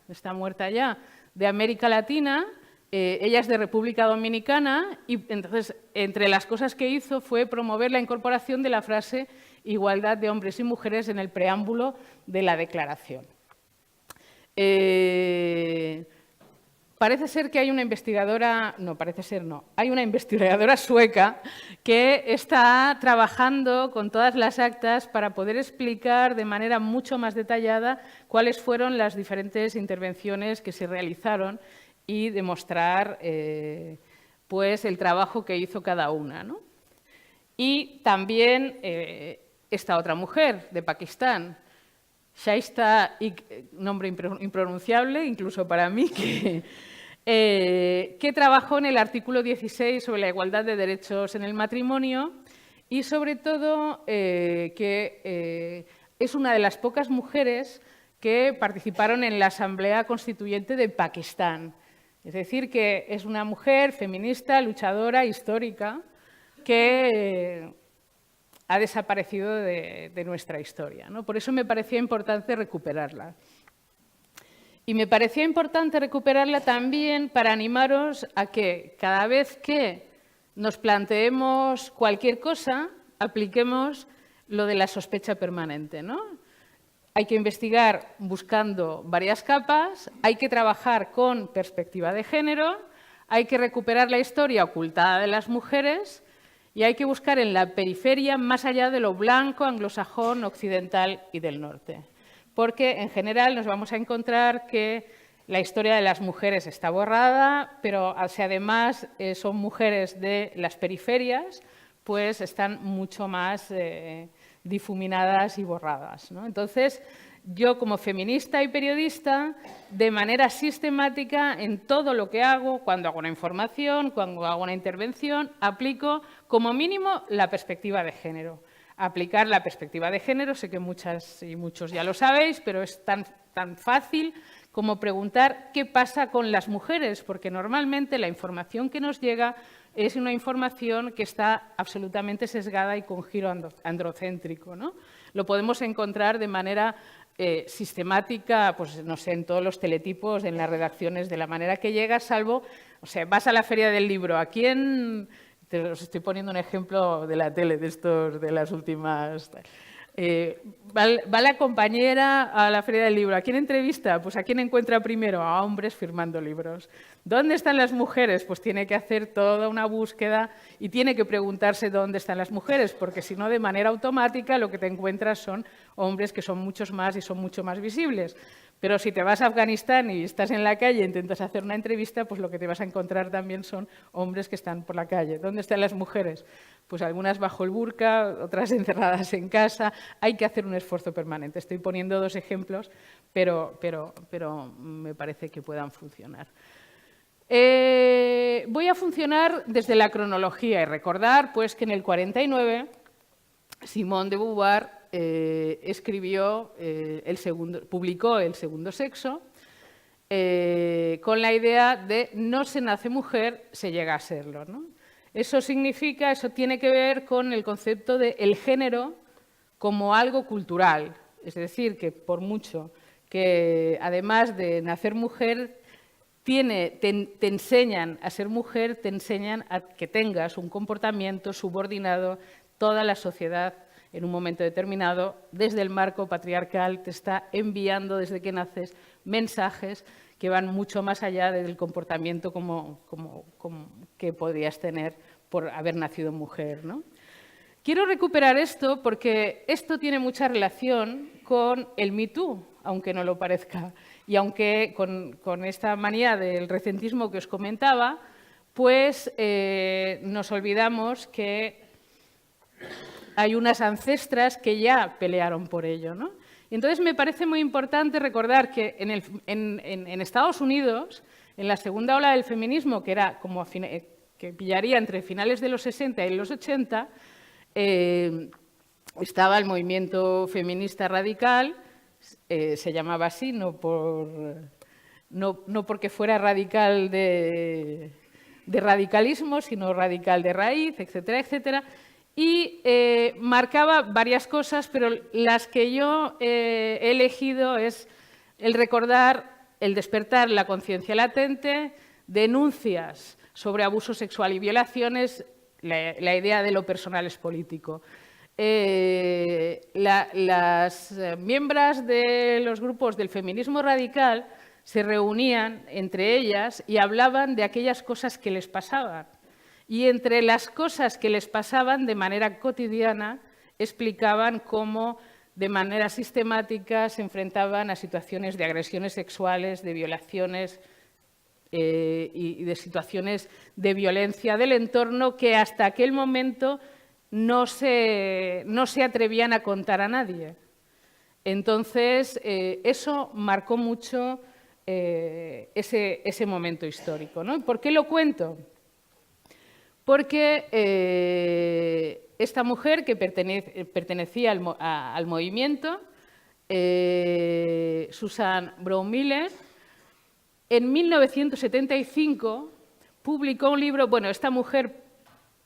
está muerta ya, de América Latina. Ella es de República Dominicana y entonces entre las cosas que hizo fue promover la incorporación de la frase igualdad de hombres y mujeres en el preámbulo de la declaración. Parece ser que hay una investigadora, no, parece ser no, hay una investigadora sueca que está trabajando con todas las actas para poder explicar de manera mucho más detallada cuáles fueron las diferentes intervenciones que se realizaron y demostrar pues, el trabajo que hizo cada una, ¿no? Y también esta otra mujer de Pakistán, Shaista, nombre impronunciable, incluso para mí, que trabajó en el artículo 16 sobre la igualdad de derechos en el matrimonio y, sobre todo, que es una de las pocas mujeres que participaron en la Asamblea Constituyente de Pakistán. Es decir, que es una mujer feminista, luchadora, histórica, que ha desaparecido de nuestra historia, ¿no? Por eso me parecía importante recuperarla. Y me parecía importante recuperarla también para animaros a que cada vez que nos planteemos cualquier cosa, apliquemos lo de la sospecha permanente, ¿no? Hay que investigar buscando varias capas, hay que trabajar con perspectiva de género, hay que recuperar la historia ocultada de las mujeres y hay que buscar en la periferia más allá de lo blanco, anglosajón, occidental y del norte. Porque en general nos vamos a encontrar que la historia de las mujeres está borrada, pero si además son mujeres de las periferias, pues están mucho más difuminadas y borradas, ¿no? Entonces, yo como feminista y periodista, de manera sistemática, en todo lo que hago, cuando hago una información, cuando hago una intervención, aplico como mínimo la perspectiva de género. aplicar la perspectiva de género. Sé que muchas y muchos ya lo sabéis, pero es tan fácil como preguntar qué pasa con las mujeres, porque normalmente la información que nos llega es una información que está absolutamente sesgada y con giro androcéntrico, ¿no? Lo podemos encontrar de manera sistemática, pues no sé, en todos los teletipos, en las redacciones, de la manera que llega, salvo, o sea, vas a la feria del libro, ¿a quién? Os estoy poniendo un ejemplo de la tele, de las últimas. Va la compañera a la feria del libro. ¿A quién entrevista? Pues ¿a quién encuentra primero? A hombres firmando libros. ¿Dónde están las mujeres? Pues tiene que hacer toda una búsqueda y tiene que preguntarse dónde están las mujeres, porque si no, de manera automática lo que te encuentras son hombres que son muchos más y son mucho más visibles. Pero si te vas a Afganistán y estás en la calle e intentas hacer una entrevista, pues lo que te vas a encontrar también son hombres que están por la calle. ¿Dónde están las mujeres? Pues algunas bajo el burka, otras encerradas en casa. Hay que hacer un esfuerzo permanente. Estoy poniendo 2 ejemplos, pero me parece que puedan funcionar. Voy a funcionar desde la cronología y recordar pues, que en el 49 Simone de Beauvoir publicó El segundo sexo, con la idea de no se nace mujer, se llega a serlo, ¿no? Eso tiene que ver con el concepto de el género como algo cultural. Es decir, que por mucho que además de nacer mujer, te enseñan a ser mujer, te enseñan a que tengas un comportamiento subordinado. Toda la sociedad en un momento determinado, desde el marco patriarcal, te está enviando desde que naces mensajes que van mucho más allá del comportamiento que podrías tener por haber nacido mujer, ¿no? Quiero recuperar esto porque esto tiene mucha relación con el Me Too, aunque no lo parezca. Y aunque con esta manía del recentismo que os comentaba, pues nos olvidamos que hay unas ancestras que ya pelearon por ello, ¿no? Y entonces me parece muy importante recordar que en Estados Unidos, en la segunda ola del feminismo, que era como que pillaría entre finales de los 60 y los 80, estaba el movimiento feminista radical, se llamaba así, no porque fuera radical de radicalismo, sino radical de raíz, etcétera, etcétera. Y marcaba varias cosas, pero las que yo he elegido es el recordar, el despertar la conciencia latente, denuncias sobre abuso sexual y violaciones, la idea de lo personal es político. Las miembros de los grupos del feminismo radical se reunían entre ellas y hablaban de aquellas cosas que les pasaban. Y entre las cosas que les pasaban de manera cotidiana, explicaban cómo de manera sistemática se enfrentaban a situaciones de agresiones sexuales, de violaciones y de situaciones de violencia del entorno que hasta aquel momento no se atrevían a contar a nadie. Entonces, eso marcó mucho ese momento histórico, ¿no? ¿Por qué lo cuento? Porque esta mujer que pertenecía al movimiento, Susan Brown-Miller, en 1975 publicó un libro. Bueno, esta mujer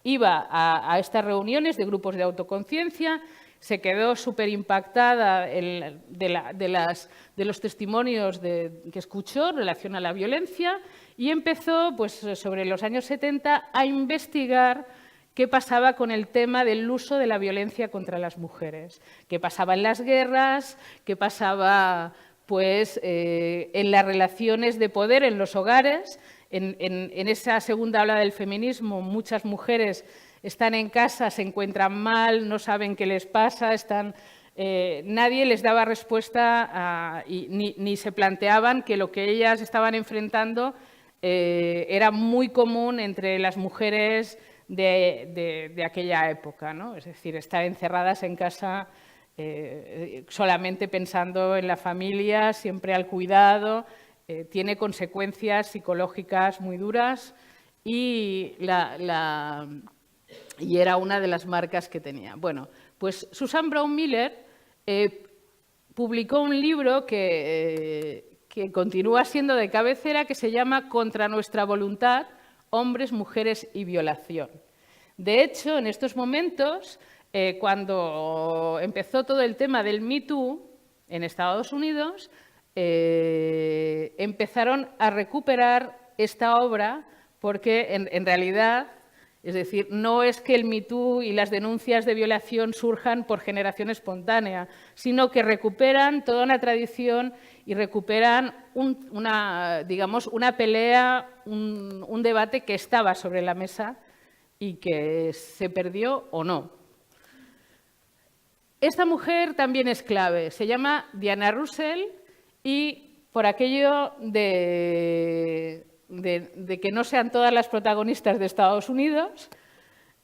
iba a estas reuniones de grupos de autoconciencia, se quedó súper impactada de los testimonios que escuchó en relación a la violencia y empezó, pues, sobre los años 70 a investigar qué pasaba con el tema del uso de la violencia contra las mujeres, qué pasaba en las guerras, qué pasaba pues, en las relaciones de poder en los hogares. En esa segunda ola del feminismo, muchas mujeres están en casa, se encuentran mal, no saben qué les pasa, nadie les daba respuesta ni se planteaban que lo que ellas estaban enfrentando era muy común entre las mujeres de aquella época, ¿no? Es decir, estar encerradas en casa solamente pensando en la familia, siempre al cuidado, tiene consecuencias psicológicas muy duras y era una de las marcas que tenía. Bueno, Pues Susan Brown Miller publicó un libro que continúa siendo de cabecera, que se llama Contra nuestra voluntad, hombres, mujeres y violación. De hecho, en estos momentos, cuando empezó todo el tema del Me Too en Estados Unidos, empezaron a recuperar esta obra porque en realidad, es decir, no es que el Me Too y las denuncias de violación surjan por generación espontánea, sino que recuperan toda una tradición y recuperan una pelea, un debate que estaba sobre la mesa y que se perdió o no. Esta mujer también es clave, se llama Diana Russell y por aquello de que no sean todas las protagonistas de Estados Unidos,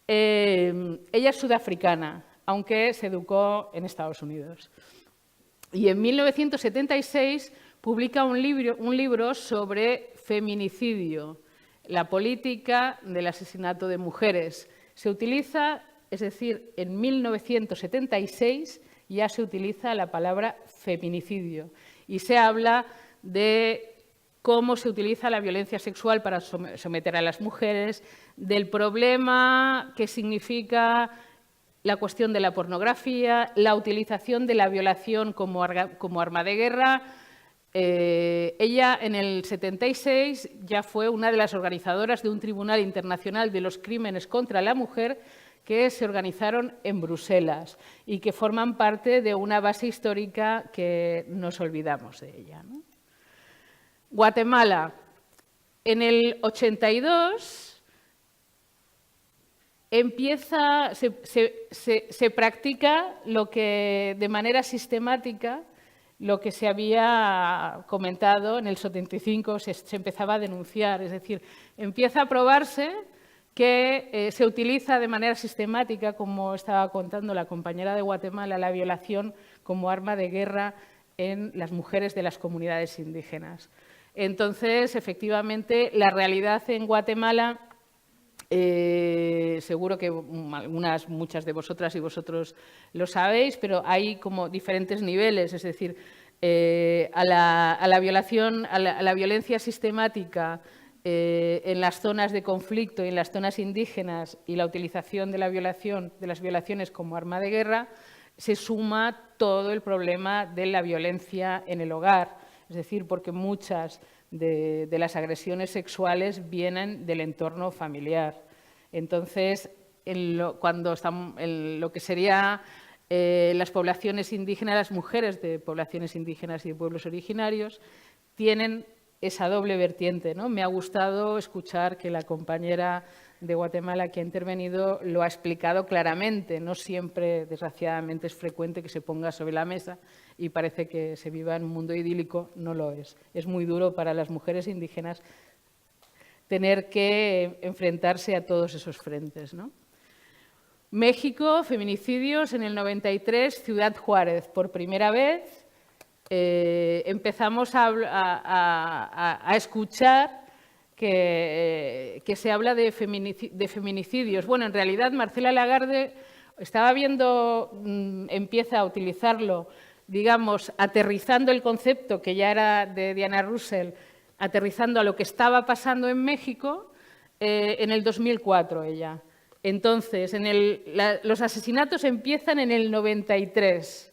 ella es sudafricana, aunque se educó en Estados Unidos. Y en 1976 publica un libro sobre feminicidio, la política del asesinato de mujeres. Se utiliza, es decir, en 1976 ya se utiliza la palabra feminicidio y se habla de cómo se utiliza la violencia sexual para someter a las mujeres, del problema que significa la cuestión de la pornografía, la utilización de la violación como arma de guerra. Ella en el 76 ya fue una de las organizadoras de un Tribunal Internacional de los Crímenes contra la Mujer que se organizaron en Bruselas y que forman parte de una base histórica que nos olvidamos de ella, ¿no? Guatemala, en el 82 se practica lo que de manera sistemática, lo que se había comentado en el 75, se empezaba a denunciar, es decir, empieza a probarse que se utiliza de manera sistemática, como estaba contando la compañera de Guatemala, la violación como arma de guerra en las mujeres de las comunidades indígenas. Entonces, efectivamente, la realidad en Guatemala, seguro que muchas de vosotras y vosotros lo sabéis, pero hay como diferentes niveles, es decir, a la violencia sistemática en las zonas de conflicto y en las zonas indígenas y la utilización de las violaciones como arma de guerra, se suma todo el problema de la violencia en el hogar. Es decir, porque muchas de las agresiones sexuales vienen del entorno familiar. Entonces, cuando estamos en lo que sería las poblaciones indígenas, las mujeres de poblaciones indígenas y de pueblos originarios, tienen esa doble vertiente, ¿no? Me ha gustado escuchar que la compañera de Guatemala que ha intervenido lo ha explicado claramente. No siempre, desgraciadamente, es frecuente que se ponga sobre la mesa y parece que se viva en un mundo idílico. No lo es. Es muy duro para las mujeres indígenas tener que enfrentarse a todos esos frentes, ¿no? México, feminicidios en el 93, Ciudad Juárez. Por primera vez empezamos a escuchar que se habla de feminicidios. Bueno, en realidad Marcela Lagarde estaba viendo, empieza a utilizarlo, digamos, aterrizando el concepto que ya era de Diana Russell, aterrizando a lo que estaba pasando en México en el 2004 ella. Entonces, los asesinatos empiezan en el 93.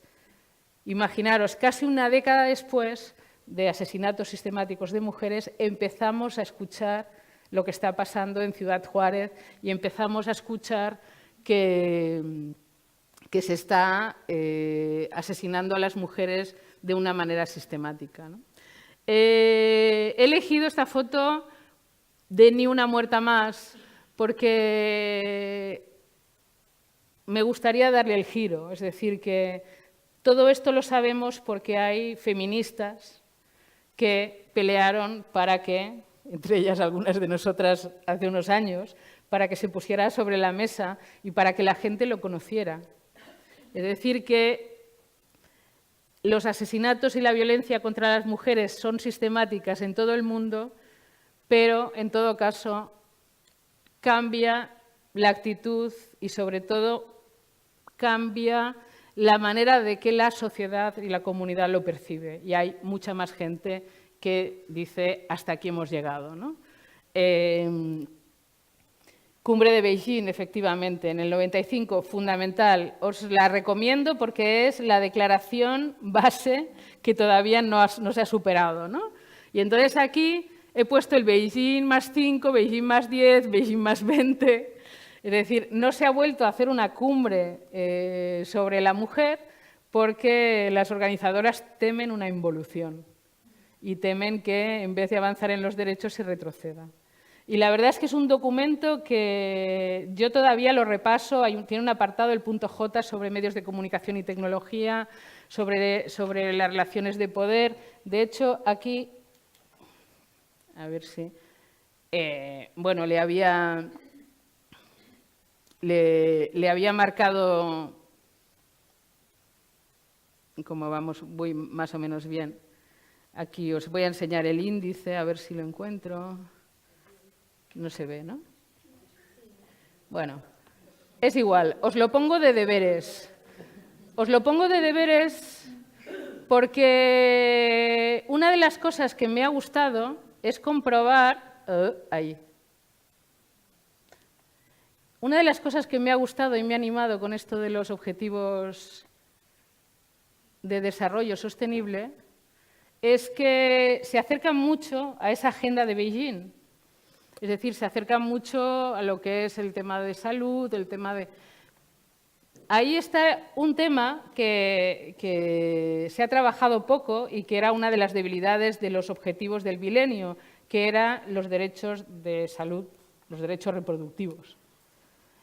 Imaginaros, casi una década después de asesinatos sistemáticos de mujeres, empezamos a escuchar lo que está pasando en Ciudad Juárez y empezamos a escuchar que se está asesinando a las mujeres de una manera sistemática, ¿no? He elegido esta foto de Ni una muerta más porque me gustaría darle el giro, es decir, que todo esto lo sabemos porque hay feministas que pelearon para que, entre ellas algunas de nosotras hace unos años, para que se pusiera sobre la mesa y para que la gente lo conociera. Es decir, que los asesinatos y la violencia contra las mujeres son sistemáticas en todo el mundo, pero, en todo caso, cambia la actitud y, sobre todo, cambia la manera de que la sociedad y la comunidad lo percibe. Y hay mucha más gente que dice hasta aquí hemos llegado, ¿no? Cumbre de Beijing, efectivamente, en el 95, fundamental. Os la recomiendo porque es la declaración base que todavía no se ha superado, ¿no? Y entonces aquí he puesto el Beijing más 5, Beijing más 10, Beijing más 20. Es decir, no se ha vuelto a hacer una cumbre sobre la mujer porque las organizadoras temen una involución y temen que en vez de avanzar en los derechos se retroceda. Y la verdad es que es un documento que yo todavía lo repaso, tiene un apartado, el punto J, sobre medios de comunicación y tecnología, sobre las relaciones de poder. De hecho, aquí, a ver si, bueno, le había marcado, como vamos, voy más o menos bien. Aquí os voy a enseñar el índice, a ver si lo encuentro. No se ve, ¿no? Bueno, es igual. Os lo pongo de deberes. Os lo pongo de deberes porque una de las cosas que me ha gustado es comprobar... ahí. Una de las cosas que me ha gustado y me ha animado con esto de los objetivos de desarrollo sostenible es que se acercan mucho a esa agenda de Beijing. Es decir, se acercan mucho a lo que es el tema de salud, el tema de... Ahí está un tema que se ha trabajado poco y que era una de las debilidades de los objetivos del milenio, que eran los derechos de salud, los derechos reproductivos.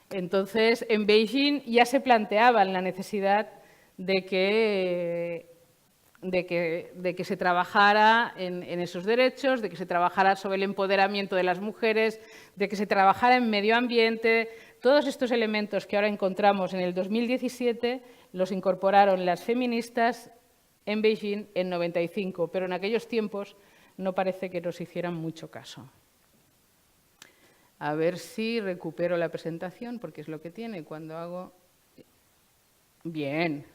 Entonces, en Beijing ya se planteaban la necesidad de que se trabajara en esos derechos, de que se trabajara sobre el empoderamiento de las mujeres, de que se trabajara en medio ambiente. Todos estos elementos que ahora encontramos en el 2017 los incorporaron las feministas en Beijing en 95, pero en aquellos tiempos no parece que nos hicieran mucho caso. A ver si recupero la presentación, porque es lo que tiene cuando hago... Bien,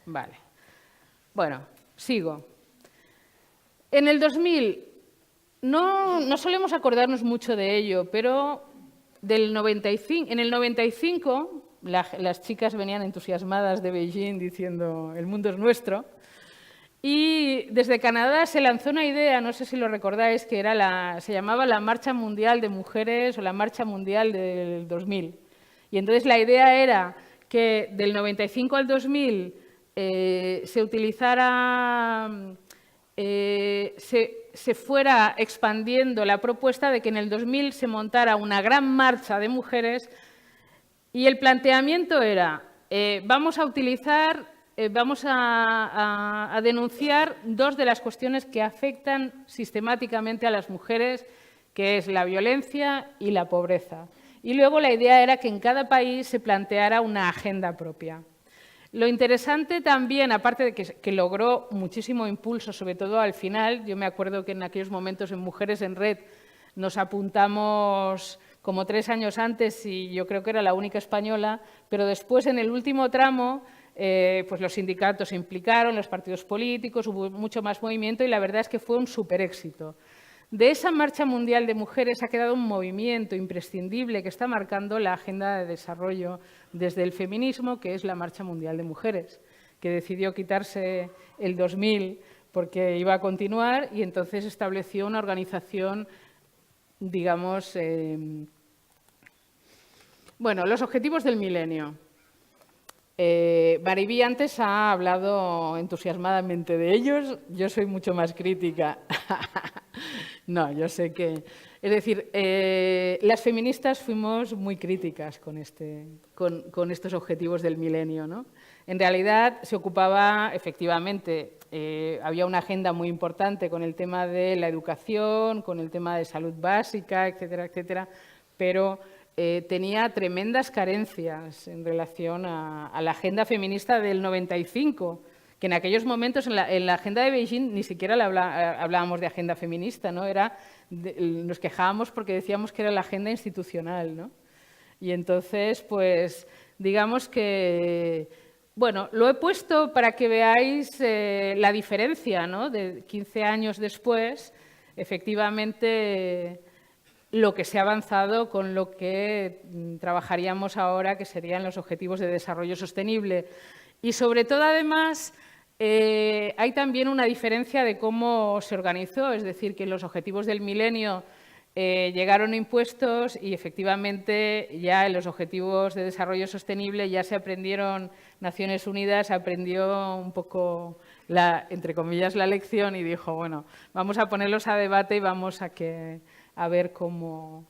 vale. Bueno, sigo. En el 2000, no solemos acordarnos mucho de ello, pero en el 95 las chicas venían entusiasmadas de Beijing diciendo el mundo es nuestro. Y desde Canadá se lanzó una idea, no sé si lo recordáis, que se llamaba la Marcha Mundial de Mujeres o la Marcha Mundial del 2000. Y entonces la idea era que del 95 al 2000 se utilizara, se fuera expandiendo la propuesta de que en el 2000 se montara una gran marcha de mujeres y el planteamiento era, vamos a denunciar dos de las cuestiones que afectan sistemáticamente a las mujeres, que es la violencia y la pobreza. Y luego la idea era que en cada país se planteara una agenda propia. Lo interesante también, aparte de que logró muchísimo impulso, sobre todo al final, yo me acuerdo que en aquellos momentos en Mujeres en Red nos apuntamos como 3 años antes y yo creo que era la única española, pero después en el último tramo pues los sindicatos se implicaron, los partidos políticos, hubo mucho más movimiento y la verdad es que fue un súper éxito. De esa Marcha Mundial de Mujeres ha quedado un movimiento imprescindible que está marcando la agenda de desarrollo desde el feminismo, que es la Marcha Mundial de Mujeres, que decidió quitarse el 2000 porque iba a continuar y entonces estableció una organización, digamos, bueno, los objetivos del milenio. Maribí antes ha hablado entusiasmadamente de ellos, yo soy mucho más crítica. No, yo sé que... Es decir, las feministas fuimos muy críticas con estos objetivos del milenio, ¿no? En realidad se ocupaba, efectivamente, había una agenda muy importante con el tema de la educación, con el tema de salud básica, etcétera, etcétera, pero tenía tremendas carencias en relación a la agenda feminista del 95, que en aquellos momentos en la agenda de Beijing ni siquiera hablábamos de agenda feminista, ¿no? Nos quejábamos porque decíamos que era la agenda institucional, ¿no? Y entonces, pues, digamos que, bueno, lo he puesto para que veáis la diferencia, ¿no? De 15 años después, efectivamente, lo que se ha avanzado con lo que trabajaríamos ahora, que serían los Objetivos de Desarrollo Sostenible. Y sobre todo, además, hay también una diferencia de cómo se organizó, es decir, que los Objetivos del Milenio llegaron impuestos y, efectivamente, ya en los Objetivos de Desarrollo Sostenible ya se aprendieron, Naciones Unidas aprendió un poco, entre comillas, la lección y dijo, bueno, vamos a ponerlos a debate y vamos a ver cómo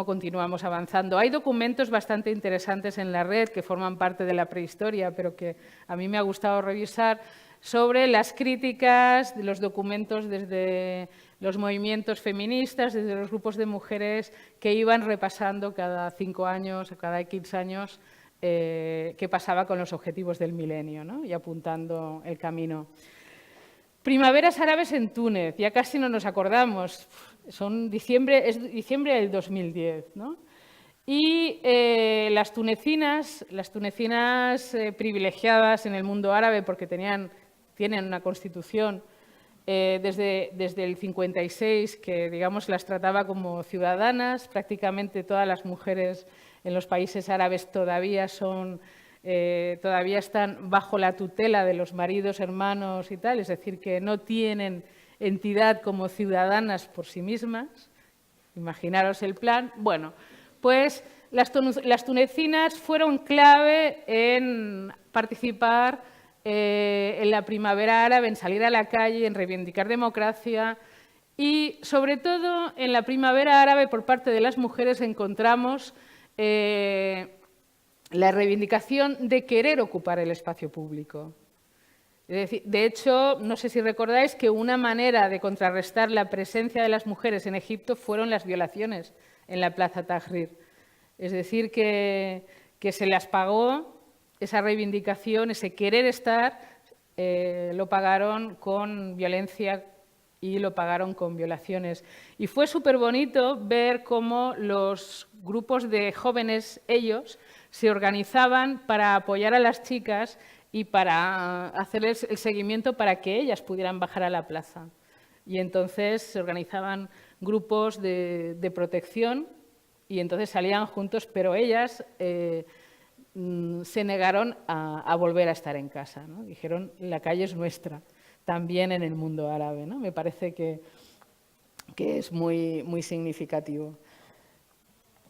continuamos avanzando. Hay documentos bastante interesantes en la red que forman parte de la prehistoria, pero que a mí me ha gustado revisar, sobre las críticas de los documentos desde los movimientos feministas, desde los grupos de mujeres que iban repasando cada 5 años o cada X años qué pasaba con los Objetivos del Milenio, ¿no? Y apuntando el camino. Primaveras árabes en Túnez, ya casi no nos acordamos, es diciembre del 2010, ¿no? Y las tunecinas privilegiadas en el mundo árabe, porque tienen una constitución desde el 56 que, digamos, las trataba como ciudadanas. Prácticamente todas las mujeres en los países árabes todavía están bajo la tutela de los maridos, hermanos y tal, es decir, que no tienen entidad como ciudadanas por sí mismas. Imaginaros el plan. Bueno, pues las tunecinas fueron clave en participar en la primavera árabe, en salir a la calle, en reivindicar democracia y, sobre todo, en la primavera árabe por parte de las mujeres encontramos la reivindicación de querer ocupar el espacio público. Es decir, de hecho, no sé si recordáis que una manera de contrarrestar la presencia de las mujeres en Egipto fueron las violaciones en la Plaza Tahrir. Es decir, que se las pagó esa reivindicación, ese querer estar, lo pagaron con violencia y lo pagaron con violaciones. Y fue súper bonito ver cómo los grupos de jóvenes, ellos, se organizaban para apoyar a las chicas y para hacerles el seguimiento para que ellas pudieran bajar a la plaza. Y entonces se organizaban grupos de protección y entonces salían juntos, pero ellas se negaron a volver a estar en casa, ¿no? Dijeron, la calle es nuestra, también en el mundo árabe, ¿no? Me parece que es muy, muy significativo.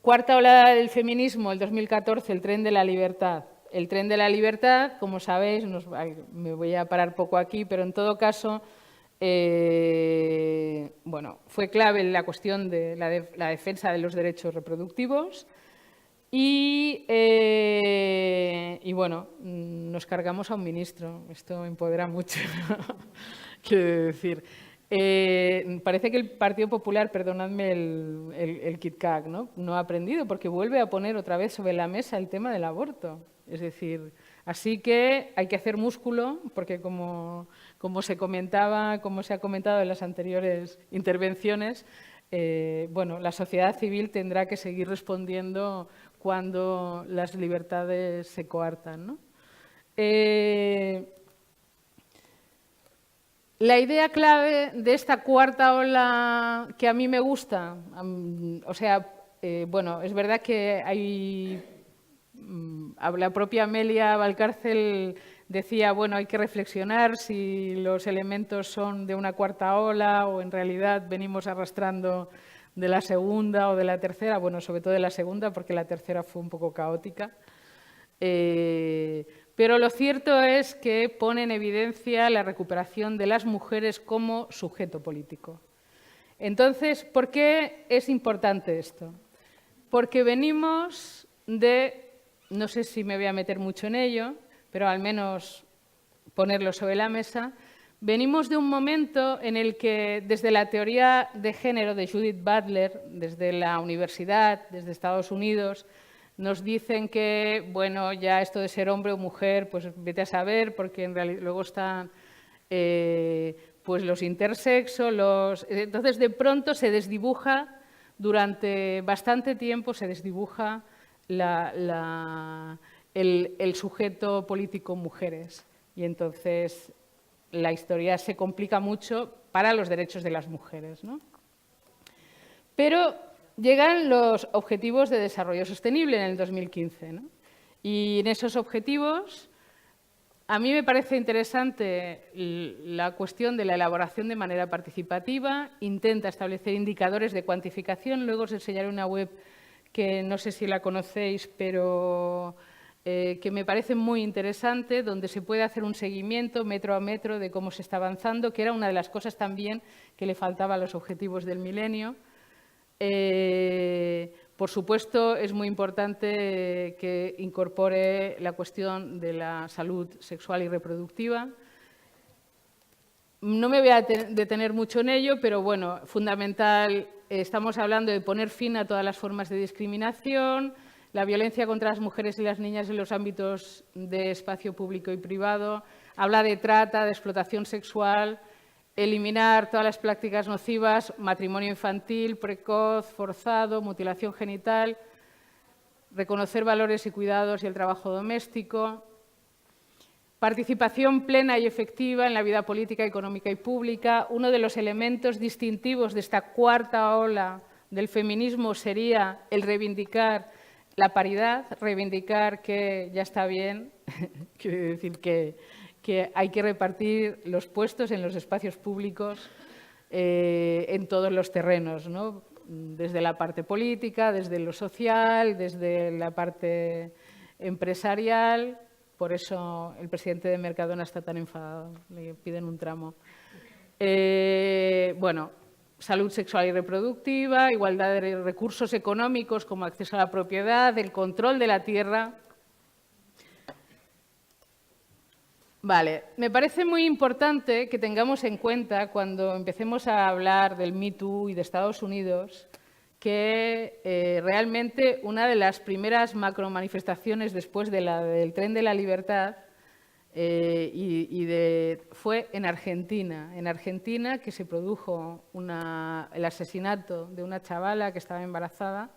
Cuarta ola del feminismo, el 2014, el tren de la libertad. El tren de la libertad, como sabéis, me voy a parar poco aquí, pero en todo caso, bueno, fue clave la cuestión de la defensa de los derechos reproductivos y bueno, nos cargamos a un ministro. Esto empodera mucho, quiero decir. Parece que el Partido Popular, perdonadme el KitKat, ¿no? Ha aprendido porque vuelve a poner otra vez sobre la mesa el tema del aborto. Es decir, así que hay que hacer músculo porque como se ha comentado en las anteriores intervenciones, bueno, la sociedad civil tendrá que seguir respondiendo cuando las libertades se coartan, ¿no? La idea clave de esta cuarta ola que a mí me gusta, o sea, bueno, es verdad que hay, la propia Amelia Valcárcel decía, bueno, hay que reflexionar si los elementos son de una cuarta ola o en realidad venimos arrastrando de la segunda o de la tercera, bueno, sobre todo de la segunda porque la tercera fue un poco caótica. Pero lo cierto es que pone en evidencia la recuperación de las mujeres como sujeto político. Entonces, ¿por qué es importante esto? Porque venimos de, no sé si me voy a meter mucho en ello, pero al menos ponerlo sobre la mesa, venimos de un momento en el que desde la teoría de género de Judith Butler, desde la universidad, desde Estados Unidos, nos dicen que, bueno, ya esto de ser hombre o mujer, pues vete a saber, porque en realidad luego están pues los intersexos, entonces de pronto se desdibuja, durante bastante tiempo se desdibuja el sujeto político mujeres. Y entonces la historia se complica mucho para los derechos de las mujeres, ¿no? Pero llegan los Objetivos de Desarrollo Sostenible en el 2015, ¿no? Y en esos objetivos a mí me parece interesante la cuestión de la elaboración de manera participativa, intenta establecer indicadores de cuantificación, luego os enseñaré una web que no sé si la conocéis, pero que me parece muy interesante, donde se puede hacer un seguimiento metro a metro de cómo se está avanzando, que era una de las cosas también que le faltaba a los objetivos del milenio. Por supuesto, es muy importante que incorpore la cuestión de la salud sexual y reproductiva. No me voy a detener mucho en ello, pero bueno, fundamental, estamos hablando de poner fin a todas las formas de discriminación, la violencia contra las mujeres y las niñas en los ámbitos de espacio público y privado, habla de trata, de explotación sexual, eliminar todas las prácticas nocivas, matrimonio infantil, precoz, forzado, mutilación genital, reconocer valores y cuidados y el trabajo doméstico, participación plena y efectiva en la vida política, económica y pública. Uno de los elementos distintivos de esta cuarta ola del feminismo sería el reivindicar la paridad, reivindicar que ya está bien, quiere decir que hay que repartir los puestos en los espacios públicos en todos los terrenos, ¿no? Desde la parte política, desde lo social, desde la parte empresarial. Por eso el presidente de Mercadona está tan enfadado, le piden un tramo. Bueno, salud sexual y reproductiva, igualdad de recursos económicos como acceso a la propiedad, el control de la tierra. Vale, me parece muy importante que tengamos en cuenta cuando empecemos a hablar del Me Too y de Estados Unidos que realmente una de las primeras macromanifestaciones después de del Tren de la Libertad fue en Argentina, que se produjo el asesinato de una chavala que estaba embarazada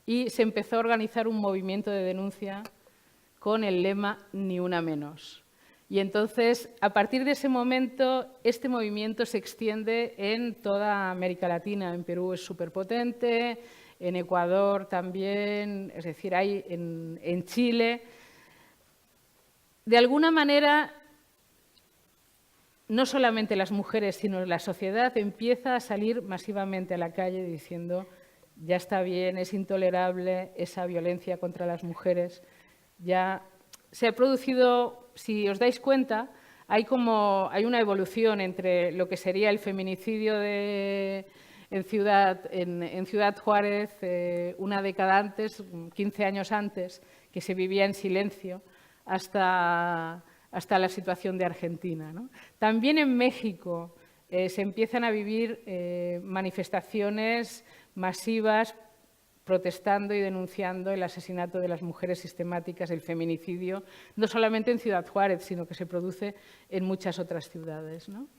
y se empezó a organizar un movimiento de denuncia con el lema Ni una menos. Y entonces, a partir de ese momento, este movimiento se extiende en toda América Latina. En Perú es súper potente, en Ecuador también, es decir, hay en Chile. De alguna manera, no solamente las mujeres, sino la sociedad empieza a salir masivamente a la calle diciendo ya está bien, es intolerable esa violencia contra las mujeres. Ya se ha producido, si os dais cuenta, hay una evolución entre lo que sería el feminicidio en Ciudad Juárez, una década antes, 15 años antes, que se vivía en silencio, hasta la situación de Argentina, ¿no? También en México se empiezan a vivir manifestaciones masivas protestando y denunciando el asesinato de las mujeres sistemáticas, el feminicidio, no solamente en Ciudad Juárez, sino que se produce en muchas otras ciudades, ¿no?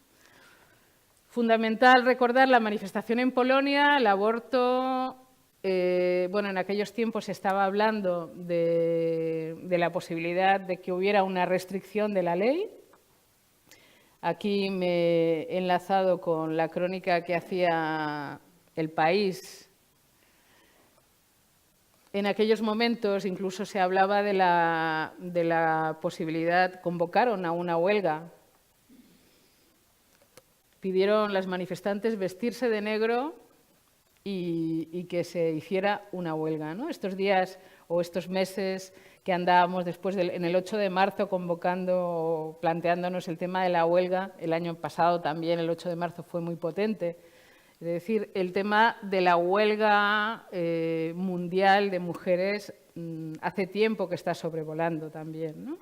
Fundamental recordar la manifestación en Polonia, el aborto. Bueno, en aquellos tiempos se estaba hablando de la posibilidad de que hubiera una restricción de la ley. Aquí me he enlazado con la crónica que hacía El País. En aquellos momentos incluso se hablaba de la posibilidad, convocaron a una huelga. Pidieron las manifestantes vestirse de negro y que se hiciera una huelga, ¿no? Estos días o estos meses que andábamos después en el 8 de marzo convocando, planteándonos el tema de la huelga, el año pasado también el 8 de marzo fue muy potente. Es decir, el tema de la huelga mundial de mujeres hace tiempo que está sobrevolando también, ¿no?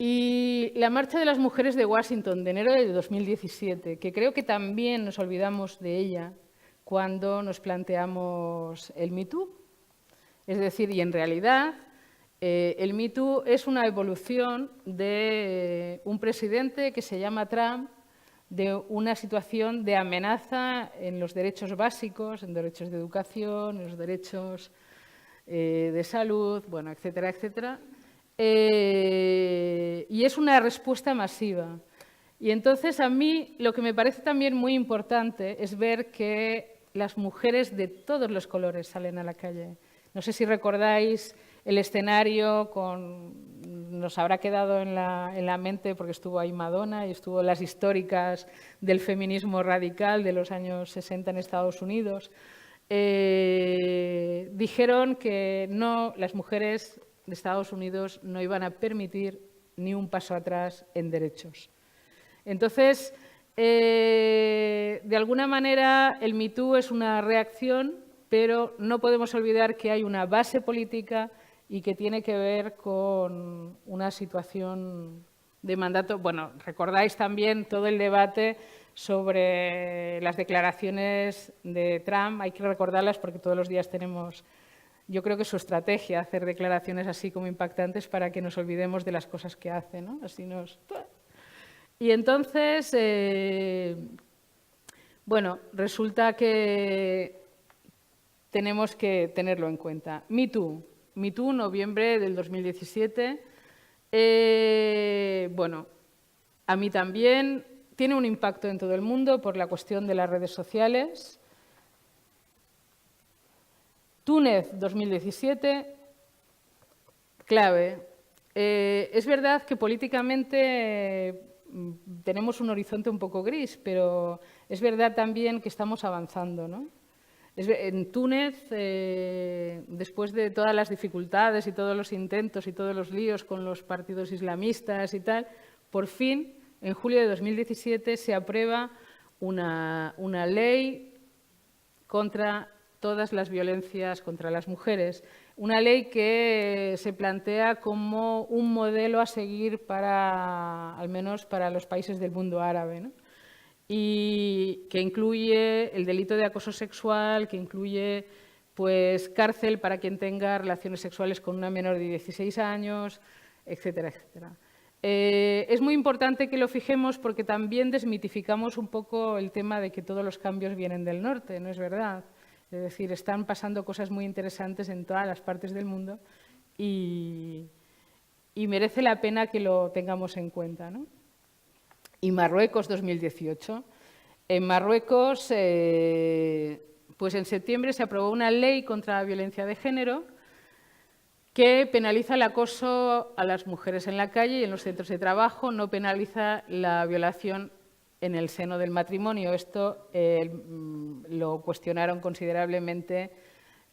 Y la Marcha de las Mujeres de Washington de enero de 2017, que creo que también nos olvidamos de ella cuando nos planteamos el Me Too. Es decir, y en realidad el Me Too es una evolución de un presidente que se llama Trump, de una situación de amenaza en los derechos básicos, en derechos de educación, en los derechos de salud, bueno, etcétera, etcétera. Y es una respuesta masiva. Y entonces a mí lo que me parece también muy importante es ver que las mujeres de todos los colores salen a la calle. No sé si recordáis el escenario, nos habrá quedado en la mente porque estuvo ahí Madonna y estuvo las históricas del feminismo radical de los años 60 en Estados Unidos. Dijeron que no, las mujeres de Estados Unidos no iban a permitir ni un paso atrás en derechos. Entonces, de alguna manera, el Me Too es una reacción, pero no podemos olvidar que hay una base política y que tiene que ver con una situación de mandato. Bueno, recordáis también todo el debate sobre las declaraciones de Trump. Hay que recordarlas porque todos los días tenemos, yo creo que su estrategia, hacer declaraciones así como impactantes para que nos olvidemos de las cosas que hace, ¿no? Así nos... Y entonces, bueno, resulta que tenemos que tenerlo en cuenta. Me Too, noviembre del 2017. Bueno, a mí también tiene un impacto en todo el mundo por la cuestión de las redes sociales. Túnez, 2017, clave. Es verdad que políticamente tenemos un horizonte un poco gris, pero es verdad también que estamos avanzando, ¿no? En Túnez, después de todas las dificultades y todos los intentos y todos los líos con los partidos islamistas y tal, por fin, en julio de 2017, se aprueba una ley contra todas las violencias contra las mujeres. Una ley que se plantea como un modelo a seguir para, al menos para los países del mundo árabe, ¿no? Y que incluye el delito de acoso sexual, que incluye pues, cárcel para quien tenga relaciones sexuales con una menor de 16 años, etcétera, etcétera. Es muy importante que lo fijemos porque también desmitificamos un poco el tema de que todos los cambios vienen del norte, no es verdad. Es decir, están pasando cosas muy interesantes en todas las partes del mundo y merece la pena que lo tengamos en cuenta, ¿no? Y Marruecos 2018. En Marruecos, pues en septiembre se aprobó una ley contra la violencia de género que penaliza el acoso a las mujeres en la calle y en los centros de trabajo, no penaliza la violación en el seno del matrimonio. Esto lo cuestionaron considerablemente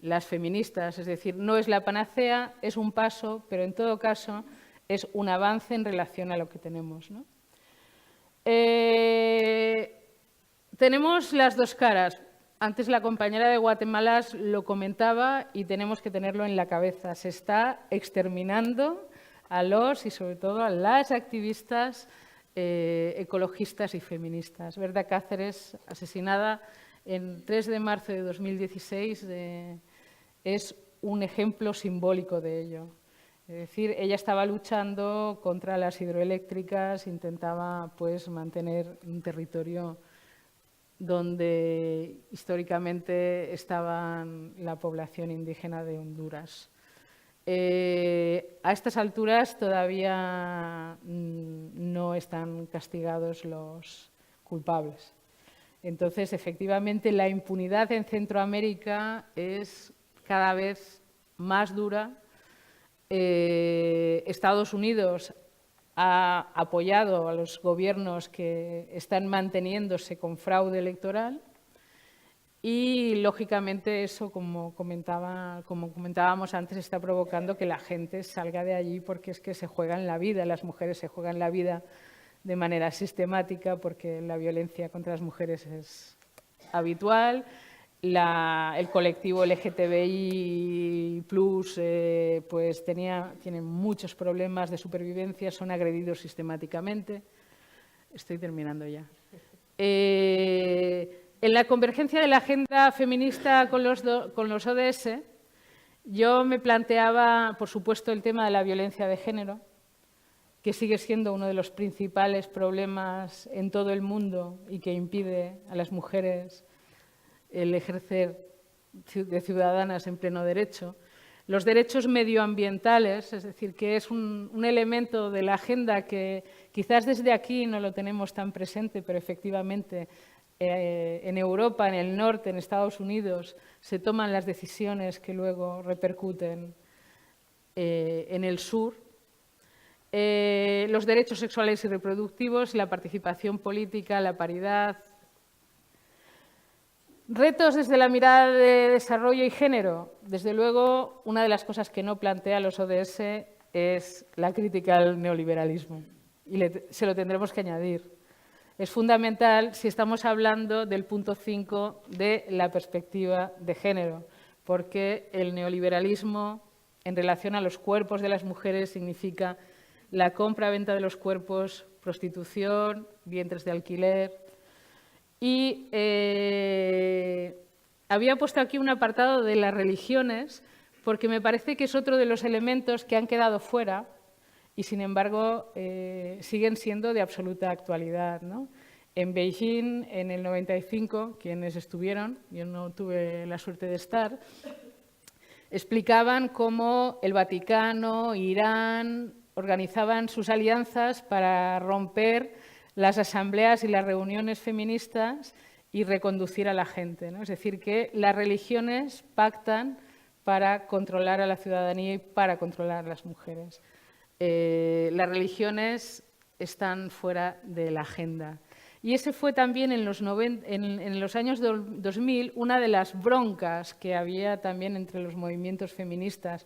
las feministas, es decir, no es la panacea, es un paso, pero en todo caso es un avance en relación a lo que tenemos, ¿no? Tenemos las dos caras. Antes la compañera de Guatemala lo comentaba y tenemos que tenerlo en la cabeza. Se está exterminando a los y sobre todo a las activistas ecologistas y feministas. Berta Cáceres, asesinada el 3 de marzo de 2016, es un ejemplo simbólico de ello. Es decir, ella estaba luchando contra las hidroeléctricas, intentaba pues, mantener un territorio donde históricamente estaba la población indígena de Honduras. A estas alturas todavía no están castigados los culpables. Entonces, efectivamente, la impunidad en Centroamérica es cada vez más dura. Estados Unidos ha apoyado a los gobiernos que están manteniéndose con fraude electoral y, lógicamente, eso, como comentábamos antes, está provocando que la gente salga de allí porque es que se juegan la vida, las mujeres se juegan la vida de manera sistemática porque la violencia contra las mujeres es habitual. El colectivo LGTBI+, pues tiene muchos problemas de supervivencia, son agredidos sistemáticamente. Estoy terminando ya. En la convergencia de la agenda feminista con los ODS, yo me planteaba, por supuesto, el tema de la violencia de género que sigue siendo uno de los principales problemas en todo el mundo y que impide a las mujeres el ejercer de ciudadanas en pleno derecho. Los derechos medioambientales, es decir, que es un elemento de la agenda que quizás desde aquí no lo tenemos tan presente, pero efectivamente en Europa, en el norte, en Estados Unidos, se toman las decisiones que luego repercuten en el sur. Los derechos sexuales y reproductivos, la participación política, la paridad. Retos desde la mirada de desarrollo y género. Desde luego, una de las cosas que no plantea los ODS es la crítica al neoliberalismo, y se lo tendremos que añadir. Es fundamental si estamos hablando del punto 5 de la perspectiva de género, porque el neoliberalismo en relación a los cuerpos de las mujeres significa la compra-venta de los cuerpos, prostitución, vientres de alquiler. Y había puesto aquí un apartado de las religiones, porque me parece que es otro de los elementos que han quedado fuera y, sin embargo, siguen siendo de absoluta actualidad, ¿no? En Beijing, en el 95, quienes estuvieron, yo no tuve la suerte de estar, explicaban cómo el Vaticano, Irán, organizaban sus alianzas para romper las asambleas y las reuniones feministas y reconducir a la gente, ¿no? Es decir, que las religiones pactan para controlar a la ciudadanía y para controlar a las mujeres. Las religiones están fuera de la agenda. Y ese fue también en los años 2000 una de las broncas que había también entre los movimientos feministas,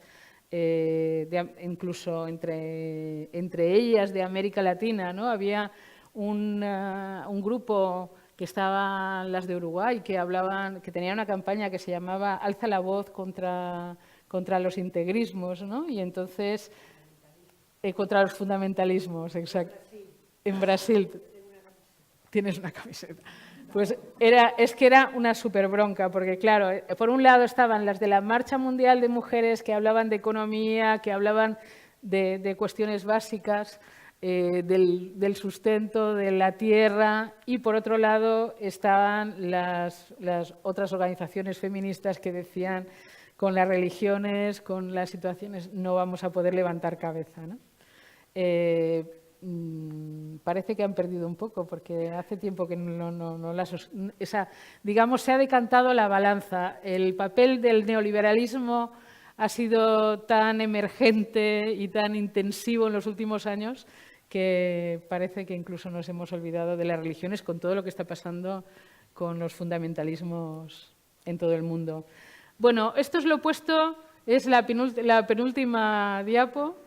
incluso entre ellas de América Latina, ¿no? Había un grupo que estaban las de Uruguay, que tenía una campaña que se llamaba Alza la voz contra los integrismos, ¿no? Y entonces, contra los fundamentalismos, exacto. En Brasil tienes una camiseta. Pues es que era una súper bronca, porque claro, por un lado estaban las de la Marcha Mundial de Mujeres que hablaban de economía, que hablaban de cuestiones básicas, del sustento de la tierra, y por otro lado estaban las otras organizaciones feministas que decían con las religiones, con las situaciones, no vamos a poder levantar cabeza, ¿no? Parece que han perdido un poco, porque hace tiempo que digamos, se ha decantado la balanza. El papel del neoliberalismo ha sido tan emergente y tan intensivo en los últimos años que parece que incluso nos hemos olvidado de las religiones con todo lo que está pasando con los fundamentalismos en todo el mundo. Bueno, esto os lo he puesto, es la penúltima diapo,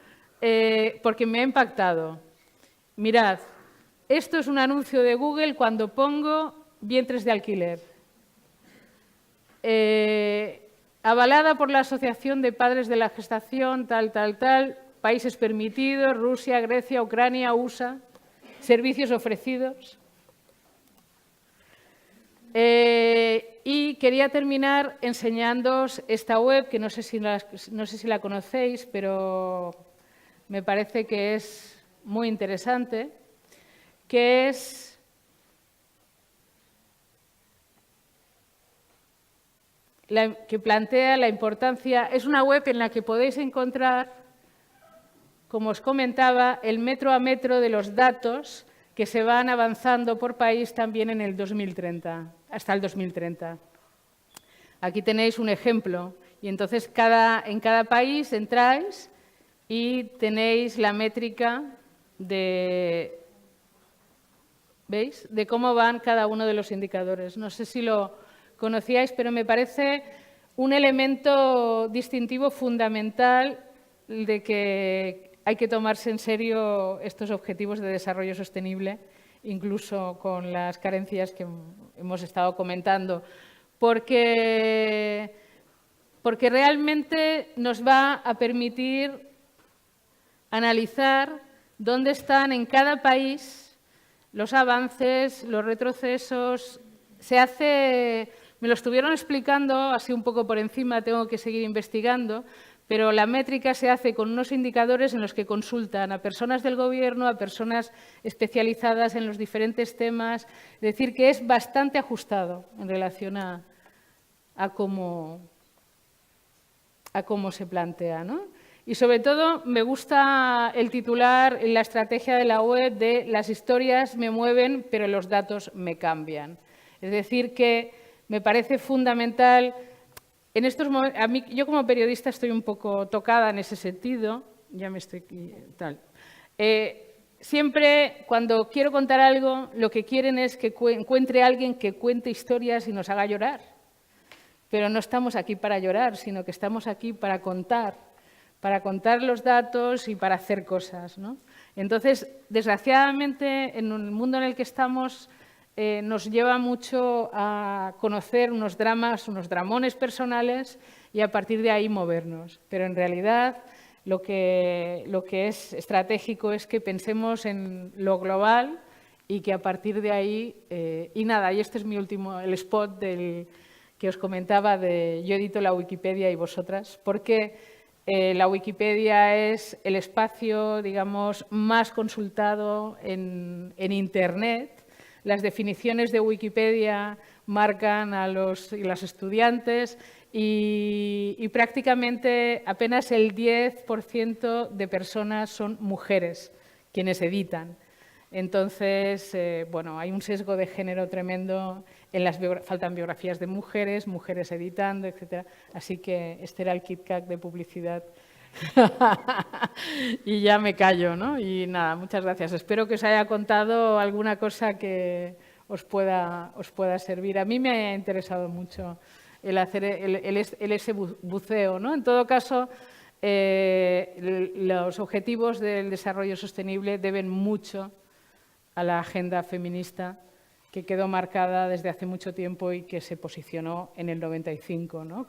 porque me ha impactado. Mirad, esto es un anuncio de Google cuando pongo vientres de alquiler. Avalada por la Asociación de Padres de la Gestación, tal, países permitidos, Rusia, Grecia, Ucrania, USA, servicios ofrecidos. Y quería terminar enseñándoos esta web, que no sé si la conocéis, pero me parece que es muy interesante, que plantea la importancia. Es una web en la que podéis encontrar, como os comentaba, el metro a metro de los datos que se van avanzando por país también en el 2030, hasta el 2030. Aquí tenéis un ejemplo, y entonces en cada país entráis y tenéis la métrica ¿veis?, de cómo van cada uno de los indicadores. No sé si lo conocíais, pero me parece un elemento distintivo fundamental de que hay que tomarse en serio estos objetivos de desarrollo sostenible, incluso con las carencias que hemos estado comentando, porque realmente nos va a permitir analizar dónde están en cada país los avances, los retrocesos. Me lo estuvieron explicando así un poco por encima, tengo que seguir investigando, pero la métrica se hace con unos indicadores en los que consultan a personas del Gobierno, a personas especializadas en los diferentes temas, es decir, que es bastante ajustado en relación a cómo se plantea, ¿no? Y sobre todo me gusta el titular, la estrategia de la UE de las historias me mueven, pero los datos me cambian. Es decir, que me parece fundamental, en estos momentos, yo como periodista estoy un poco tocada en ese sentido, ya me estoy tal. Siempre cuando quiero contar algo, lo que quieren es que encuentre a alguien que cuente historias y nos haga llorar. Pero no estamos aquí para llorar, sino que estamos aquí para contar los datos y para hacer cosas, ¿no? Entonces, desgraciadamente, en el mundo en el que estamos, nos lleva mucho a conocer unos dramas, unos dramones personales y a partir de ahí movernos. Pero en realidad lo que es estratégico es que pensemos en lo global y que a partir de ahí, y nada, y este es mi último, el spot del que os comentaba de yo edito la Wikipedia y vosotras, porque la Wikipedia es el espacio, digamos, más consultado en Internet. Las definiciones de Wikipedia marcan a los estudiantes y prácticamente apenas el 10% de personas son mujeres quienes editan. Entonces, bueno, hay un sesgo de género tremendo, faltan biografías de mujeres, mujeres editando, etcétera. Así que este era el KitKat de publicidad. Y ya me callo, ¿no? Y nada, muchas gracias. Espero que os haya contado alguna cosa que os pueda servir. A mí me ha interesado mucho el hacer ese buceo, ¿no? En todo caso, los objetivos del desarrollo sostenible deben mucho a la agenda feminista que quedó marcada desde hace mucho tiempo y que se posicionó en el 95, ¿no?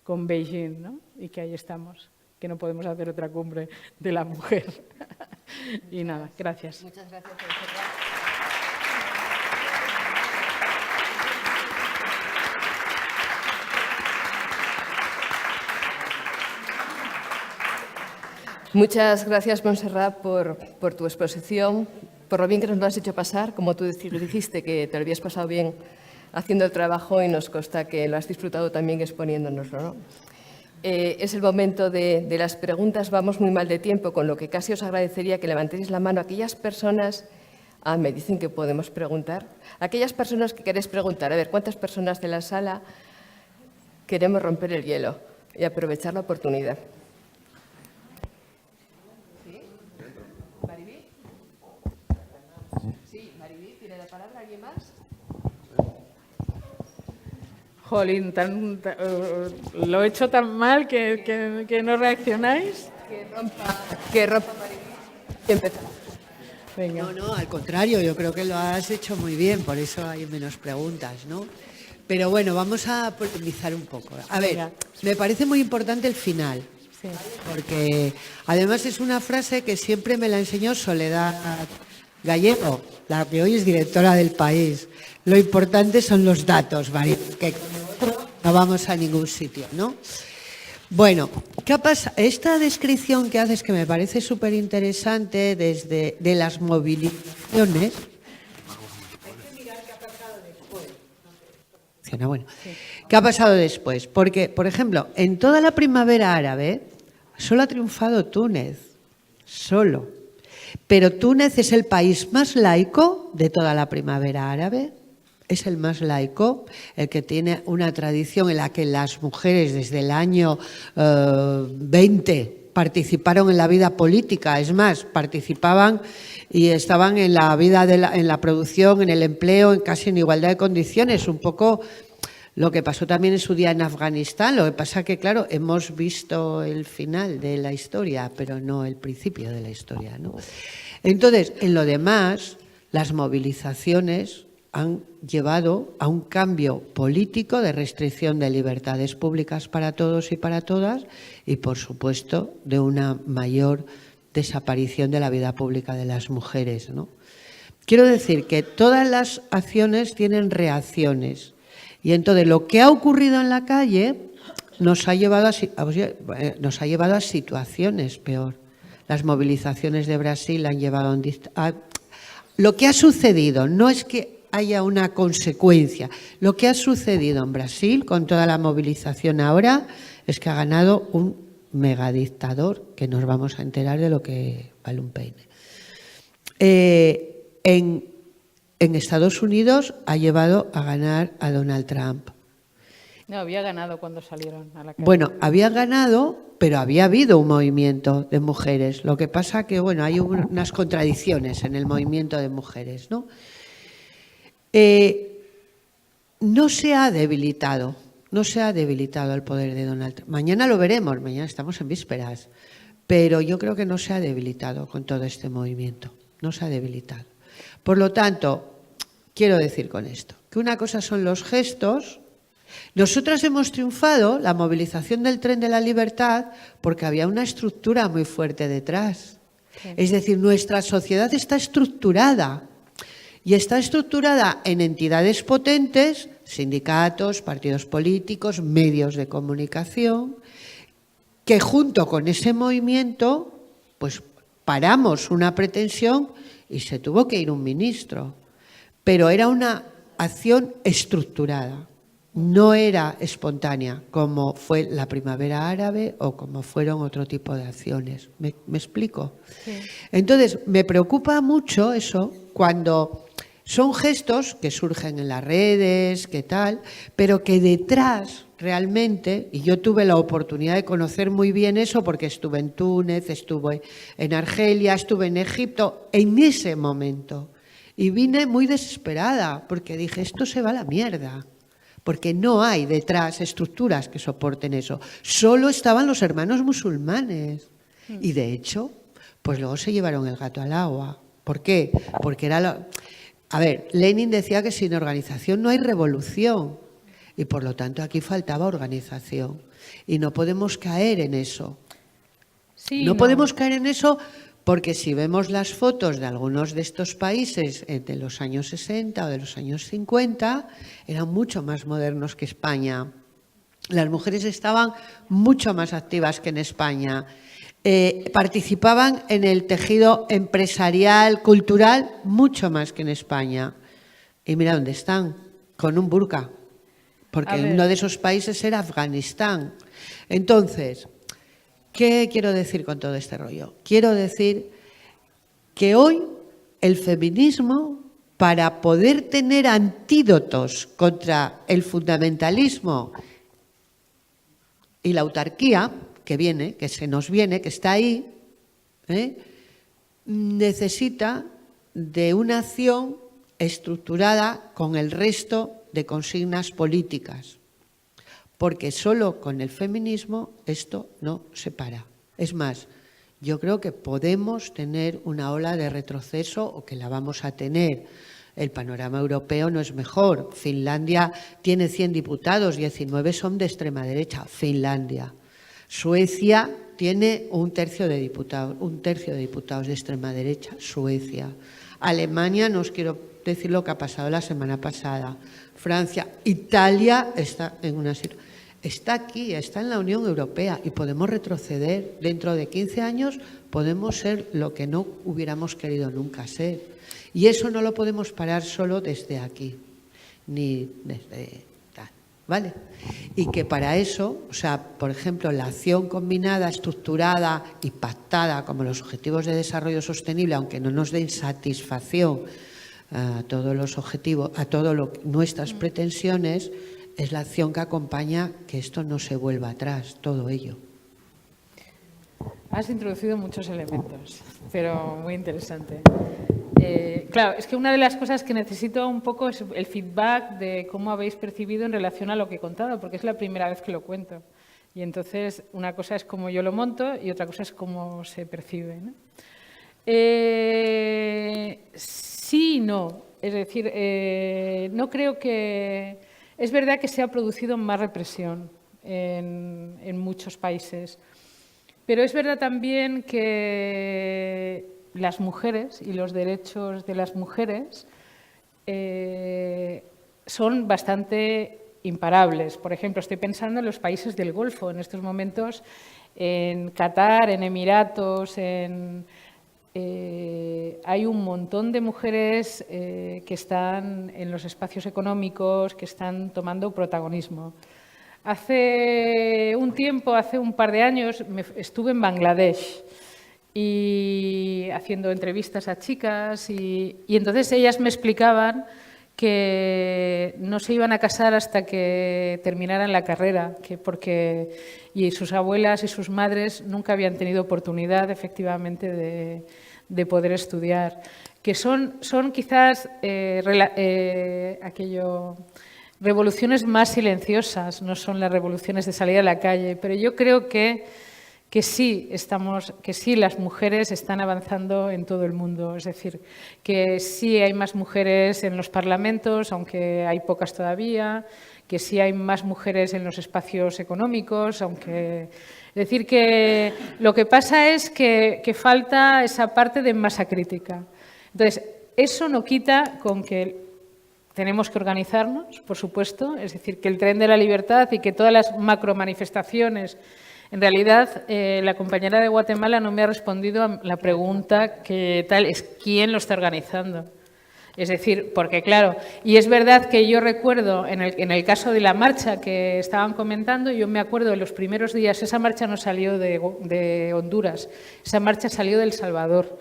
con Beijing, ¿no? Y que ahí estamos, que no podemos hacer otra cumbre de la mujer. Y nada, gracias. Muchas gracias. Muchas gracias, Montserrat, por tu exposición, por lo bien que nos lo has hecho pasar. Como tú dijiste, que te lo habías pasado bien haciendo el trabajo y nos consta que lo has disfrutado también exponiéndonoslo, ¿no? Es el momento de las preguntas. Vamos muy mal de tiempo, con lo que casi os agradecería que levantéis la mano a aquellas personas. Me dicen que podemos preguntar. Aquellas personas que queréis preguntar. A ver, ¿cuántas personas de la sala queremos romper el hielo y aprovechar la oportunidad? ¿Alguien más? Jolín, lo he hecho tan mal que no reaccionáis. Que rompa Maribel. Empezamos. Venga. No, al contrario, yo creo que lo has hecho muy bien, por eso hay menos preguntas, ¿no? Pero bueno, vamos a profundizar un poco. A ver, me parece muy importante el final, sí, porque además es una frase que siempre me la enseñó Soledad Gallego, la que hoy es directora del País. Lo importante son los datos, ¿vale? Que no vamos a ningún sitio, ¿no? Bueno, ¿qué pasa? Esta descripción que haces, que me parece súper interesante, de las movilizaciones. Hay que mirar qué ha pasado después. Bueno, ¿qué ha pasado después? Porque, por ejemplo, en toda la primavera árabe solo ha triunfado Túnez, solo. Pero Túnez es el país más laico de toda la primavera árabe, es el más laico, el que tiene una tradición en la que las mujeres desde el año 20 participaron en la vida política, es más, participaban y estaban en la vida, en la producción, en el empleo, casi en igualdad de condiciones, un poco lo que pasó también en su día en Afganistán. Lo que pasa que, claro, hemos visto el final de la historia, pero no el principio de la historia, ¿no? Entonces, en lo demás, las movilizaciones han llevado a un cambio político de restricción de libertades públicas para todos y para todas y, por supuesto, de una mayor desaparición de la vida pública de las mujeres, ¿no? Quiero decir que todas las acciones tienen reacciones. Y entonces lo que ha ocurrido en la calle nos ha llevado a situaciones peor. Las movilizaciones de Brasil han llevado a... Lo que ha sucedido no es que haya una consecuencia. Lo que ha sucedido en Brasil con toda la movilización ahora es que ha ganado un megadictador, que nos vamos a enterar de lo que vale un peine. En Estados Unidos ha llevado a ganar a Donald Trump. No, había ganado cuando salieron a la calle. Bueno, había ganado, pero había habido un movimiento de mujeres. Lo que pasa que, bueno, hay unas contradicciones en el movimiento de mujeres, ¿no? No se ha debilitado el poder de Donald Trump. Mañana lo veremos, mañana estamos en vísperas, pero yo creo que no se ha debilitado con todo este movimiento, no se ha debilitado. Por lo tanto, quiero decir con esto, que una cosa son los gestos. Nosotras hemos triunfado la movilización del Tren de la Libertad porque había una estructura muy fuerte detrás. Sí. Es decir, nuestra sociedad está estructurada. Y está estructurada en entidades potentes, sindicatos, partidos políticos, medios de comunicación, que junto con ese movimiento, pues paramos una pretensión y se tuvo que ir un ministro. Pero era una acción estructurada, no era espontánea, como fue la primavera árabe o como fueron otro tipo de acciones. ¿Me explico? Sí. Entonces, me preocupa mucho eso cuando... Son gestos que surgen en las redes, que tal, pero que detrás realmente, y yo tuve la oportunidad de conocer muy bien eso porque estuve en Túnez, estuve en Argelia, estuve en Egipto, en ese momento. Y vine muy desesperada porque dije, esto se va a la mierda, porque no hay detrás estructuras que soporten eso. Solo estaban los hermanos musulmanes. Y de hecho, pues luego se llevaron el gato al agua. ¿Por qué? Porque era... A ver, Lenin decía que sin organización no hay revolución y por lo tanto aquí faltaba organización y no podemos caer en eso. Sí, no podemos caer en eso porque si vemos las fotos de algunos de estos países de los años 60 o de los años 50, eran mucho más modernos que España. Las mujeres estaban mucho más activas que en España. Participaban en el tejido empresarial, cultural, mucho más que en España. Y mira dónde están, con un burka, porque uno de esos países era Afganistán. Entonces, ¿qué quiero decir con todo este rollo? Quiero decir que hoy el feminismo, para poder tener antídotos contra el fundamentalismo y la autarquía, que viene, que se nos viene, que está ahí, necesita de una acción estructurada con el resto de consignas políticas, porque solo con el feminismo esto no se para. Es más, yo creo que podemos tener una ola de retroceso o que la vamos a tener. El panorama europeo no es mejor. Finlandia tiene 100 diputados, 19 son de extrema derecha. Finlandia. Suecia tiene un tercio de diputados de extrema derecha. Suecia. Alemania, no os quiero decir lo que ha pasado la semana pasada. Francia. Italia está en una situación. Está aquí, está en la Unión Europea y podemos retroceder. Dentro de 15 años podemos ser lo que no hubiéramos querido nunca ser. Y eso no lo podemos parar solo desde aquí, ni desde tal, ¿vale? Y que para eso, o sea, por ejemplo, la acción combinada, estructurada y pactada como los Objetivos de Desarrollo Sostenible, aunque no nos den satisfacción a todos los objetivos, a todas nuestras pretensiones, es la acción que acompaña que esto no se vuelva atrás, todo ello. Has introducido muchos elementos, pero muy interesante. Claro, es que una de las cosas que necesito un poco es el feedback de cómo habéis percibido en relación a lo que he contado, porque es la primera vez que lo cuento. Y entonces, una cosa es cómo yo lo monto y otra cosa es cómo se percibe, ¿no? Sí y no. Es decir, no creo que... Es verdad que se ha producido más represión en muchos países, pero es verdad también que las mujeres y los derechos de las mujeres son bastante imparables. Por ejemplo, estoy pensando en los países del Golfo, en estos momentos, en Qatar, en Emiratos, hay un montón de mujeres que están en los espacios económicos, que están tomando protagonismo. Hace un tiempo, hace un par de años, estuve en Bangladesh y haciendo entrevistas a chicas y entonces ellas me explicaban que no se iban a casar hasta que terminaran la carrera, y sus abuelas y sus madres nunca habían tenido oportunidad, efectivamente, de poder estudiar. Que son quizás revoluciones más silenciosas, no son las revoluciones de salir a la calle, pero yo creo que sí las mujeres están avanzando en todo el mundo, es decir, que sí hay más mujeres en los parlamentos, aunque hay pocas todavía, que sí hay más mujeres en los espacios económicos, es decir, que lo que pasa es que falta esa parte de masa crítica. Entonces, eso no quita con que tenemos que organizarnos, por supuesto, es decir, que el tren de la libertad y que todas las macromanifestaciones. En realidad, la compañera de Guatemala no me ha respondido a la pregunta que tal es quién lo está organizando. Es decir, porque claro, y es verdad que yo recuerdo en el caso de la marcha que estaban comentando, yo me acuerdo de los primeros días, esa marcha no salió de Honduras, esa marcha salió de El Salvador.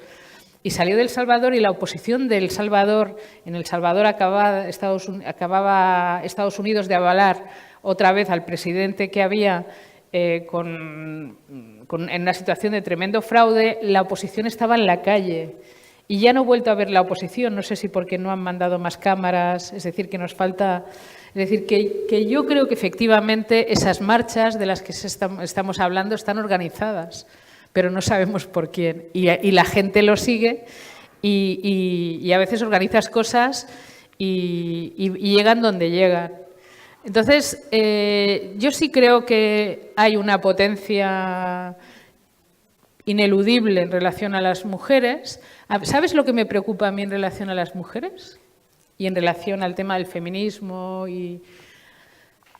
Y salió de El Salvador y la oposición de El Salvador, en El Salvador acababa Estados Unidos de avalar otra vez al presidente que había en una situación de tremendo fraude, la oposición estaba en la calle. Y ya no he vuelto a ver la oposición, no sé si porque no han mandado más cámaras, es decir, que nos falta. Es decir, que yo creo que efectivamente esas marchas de las que estamos hablando están organizadas, pero no sabemos por quién. Y la gente lo sigue y a veces organizas cosas y llegan donde llegan. Entonces, yo sí creo que hay una potencia ineludible en relación a las mujeres. ¿Sabes lo que me preocupa a mí en relación a las mujeres? Y en relación al tema del feminismo y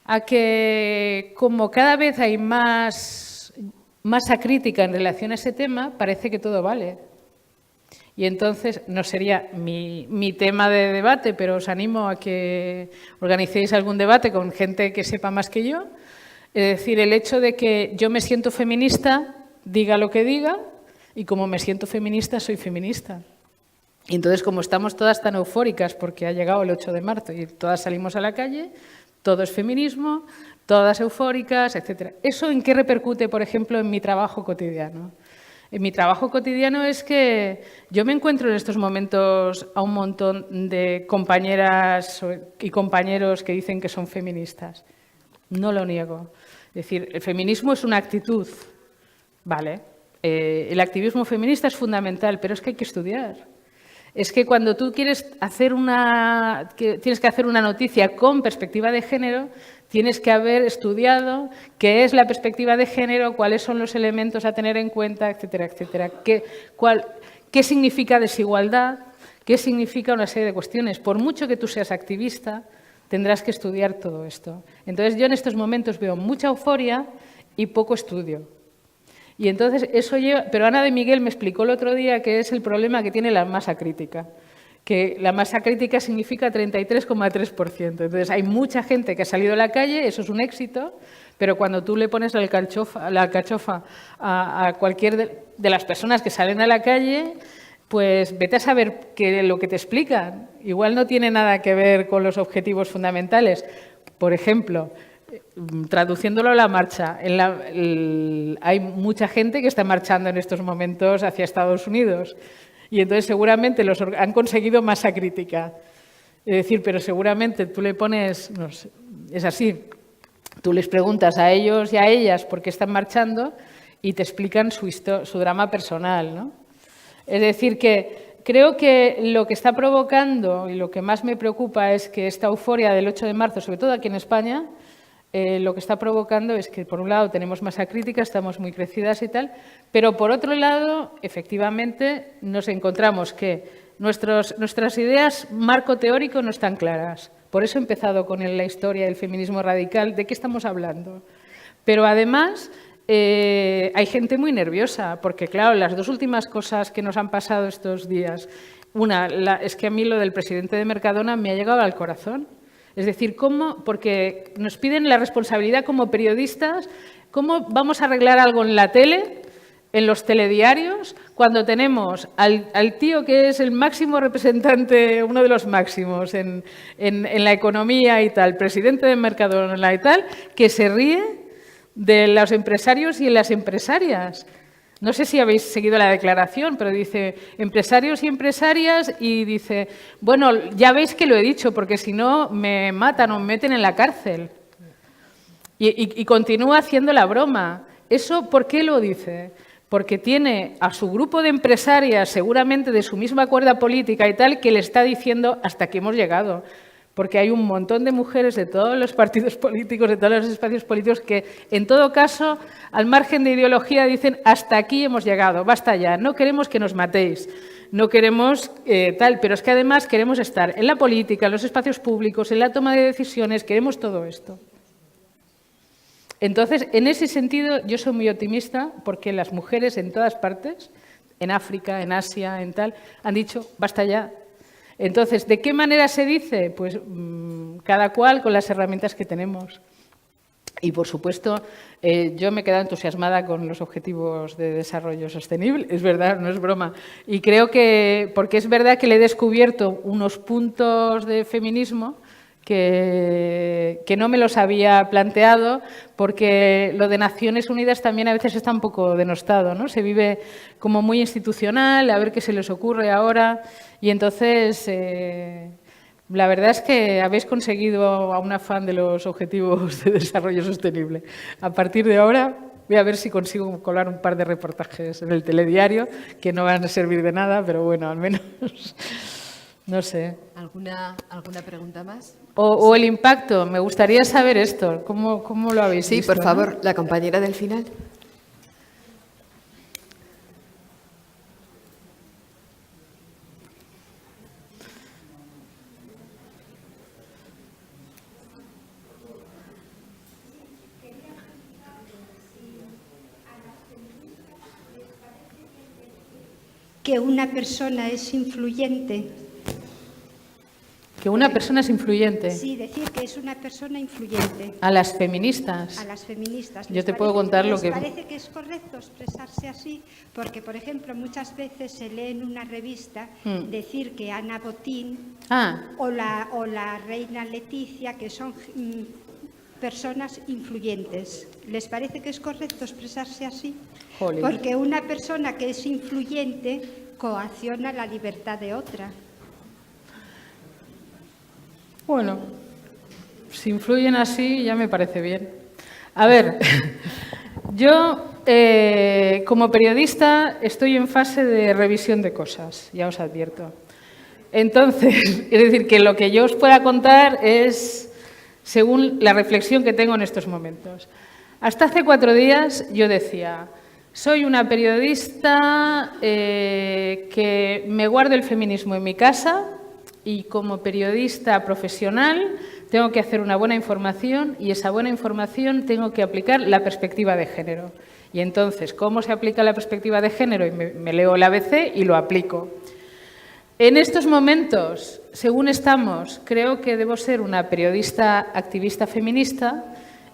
a que como cada vez hay más masa crítica en relación a ese tema, parece que todo vale. Y entonces, no sería mi tema de debate, pero os animo a que organicéis algún debate con gente que sepa más que yo. Es decir, el hecho de que yo me siento feminista, diga lo que diga, y como me siento feminista, soy feminista. Y entonces, como estamos todas tan eufóricas porque ha llegado el 8 de marzo y todas salimos a la calle, todo es feminismo, todas eufóricas, etc. ¿Eso en qué repercute, por ejemplo, en mi trabajo cotidiano? En mi trabajo cotidiano es que yo me encuentro en estos momentos a un montón de compañeras y compañeros que dicen que son feministas. No lo niego. Es decir, el feminismo es una actitud, ¿vale? El activismo feminista es fundamental, pero es que hay que estudiar. Es que cuando tú tienes que hacer una noticia con perspectiva de género, tienes que haber estudiado qué es la perspectiva de género, cuáles son los elementos a tener en cuenta, etcétera, etcétera. ¿Qué significa desigualdad? ¿Qué significa una serie de cuestiones? Por mucho que tú seas activista, tendrás que estudiar todo esto. Entonces, yo en estos momentos veo mucha euforia y poco estudio. Y entonces eso lleva. Pero Ana de Miguel me explicó el otro día que es el problema que tiene la masa crítica. Que la masa crítica significa 33,3%. Entonces, hay mucha gente que ha salido a la calle, eso es un éxito, pero cuando tú le pones la alcachofa a cualquier de las personas que salen a la calle, pues vete a saber que lo que te explican igual no tiene nada que ver con los objetivos fundamentales. Por ejemplo, traduciéndolo a la marcha, hay mucha gente que está marchando en estos momentos hacia Estados Unidos. Y entonces seguramente han conseguido masa crítica. Es decir, pero seguramente tú le pones, no sé, es así, tú les preguntas a ellos y a ellas por qué están marchando y te explican su drama personal, ¿no? Es decir, que creo que lo que está provocando y lo que más me preocupa es que esta euforia del 8 de marzo, sobre todo aquí en España, lo que está provocando es que, por un lado, tenemos masa crítica, estamos muy crecidas y tal, pero, por otro lado, efectivamente, nos encontramos que nuestras ideas marco teórico no están claras. Por eso he empezado con la historia del feminismo radical. ¿De qué estamos hablando? Pero además hay gente muy nerviosa, porque claro, las dos últimas cosas que nos han pasado estos días, una es que a mí lo del presidente de Mercadona me ha llegado al corazón. Es decir, ¿cómo? Porque nos piden la responsabilidad como periodistas, ¿cómo vamos a arreglar algo en la tele, en los telediarios, cuando tenemos al tío que es el máximo representante, uno de los máximos en la economía y tal, presidente de Mercadona y tal, que se ríe de los empresarios y las empresarias? No sé si habéis seguido la declaración, pero dice empresarios y empresarias y dice, bueno, ya veis que lo he dicho, porque si no me matan o me meten en la cárcel. Y continúa haciendo la broma. ¿Eso por qué lo dice? Porque tiene a su grupo de empresarias, seguramente de su misma cuerda política y tal, que le está diciendo hasta aquí hemos llegado. Porque hay un montón de mujeres de todos los partidos políticos, de todos los espacios políticos, que en todo caso, al margen de ideología, dicen hasta aquí hemos llegado, basta ya, no queremos que nos matéis, no queremos tal, pero es que además queremos estar en la política, en los espacios públicos, en la toma de decisiones, queremos todo esto. Entonces, en ese sentido, yo soy muy optimista porque las mujeres en todas partes, en África, en Asia, en tal, han dicho basta ya. Entonces, ¿de qué manera se dice? Pues cada cual con las herramientas que tenemos. Y, por supuesto, yo me he quedado entusiasmada con los Objetivos de Desarrollo Sostenible. Es verdad, no es broma. Y creo que, porque es verdad que le he descubierto unos puntos de feminismo que no me los había planteado, porque lo de Naciones Unidas también a veces está un poco denostado, ¿no? Se vive como muy institucional, a ver qué se les ocurre ahora. Y entonces, la verdad es que habéis conseguido a una fan de los Objetivos de Desarrollo Sostenible. A partir de ahora voy a ver si consigo colar un par de reportajes en el telediario, que no van a servir de nada, pero bueno, al menos, no sé. ¿Alguna pregunta más? O el impacto, me gustaría saber esto, ¿cómo lo habéis visto? Sí, por favor, la compañera del final. Que una persona es influyente. Que una persona es influyente. Sí, decir que es una persona influyente. A las feministas. A las feministas. Yo te puedo contar lo que... ¿Les parece que es correcto expresarse así? Porque, por ejemplo, muchas veces se lee en una revista decir que Ana Botín o la reina Leticia, que son personas influyentes. ¿Les parece que es correcto expresarse así? Jolín. Porque una persona que es influyente coacciona la libertad de otra. Bueno, si influyen así ya me parece bien. A ver, yo como periodista estoy en fase de revisión de cosas, ya os advierto. Entonces, es decir, que lo que yo os pueda contar es según la reflexión que tengo en estos momentos. Hasta hace 4 días yo decía, soy una periodista que me guardo el feminismo en mi casa y como periodista profesional tengo que hacer una buena información y esa buena información tengo que aplicar la perspectiva de género. Y entonces, ¿cómo se aplica la perspectiva de género? Y me leo el ABC y lo aplico. En estos momentos, según estamos, creo que debo ser una periodista activista feminista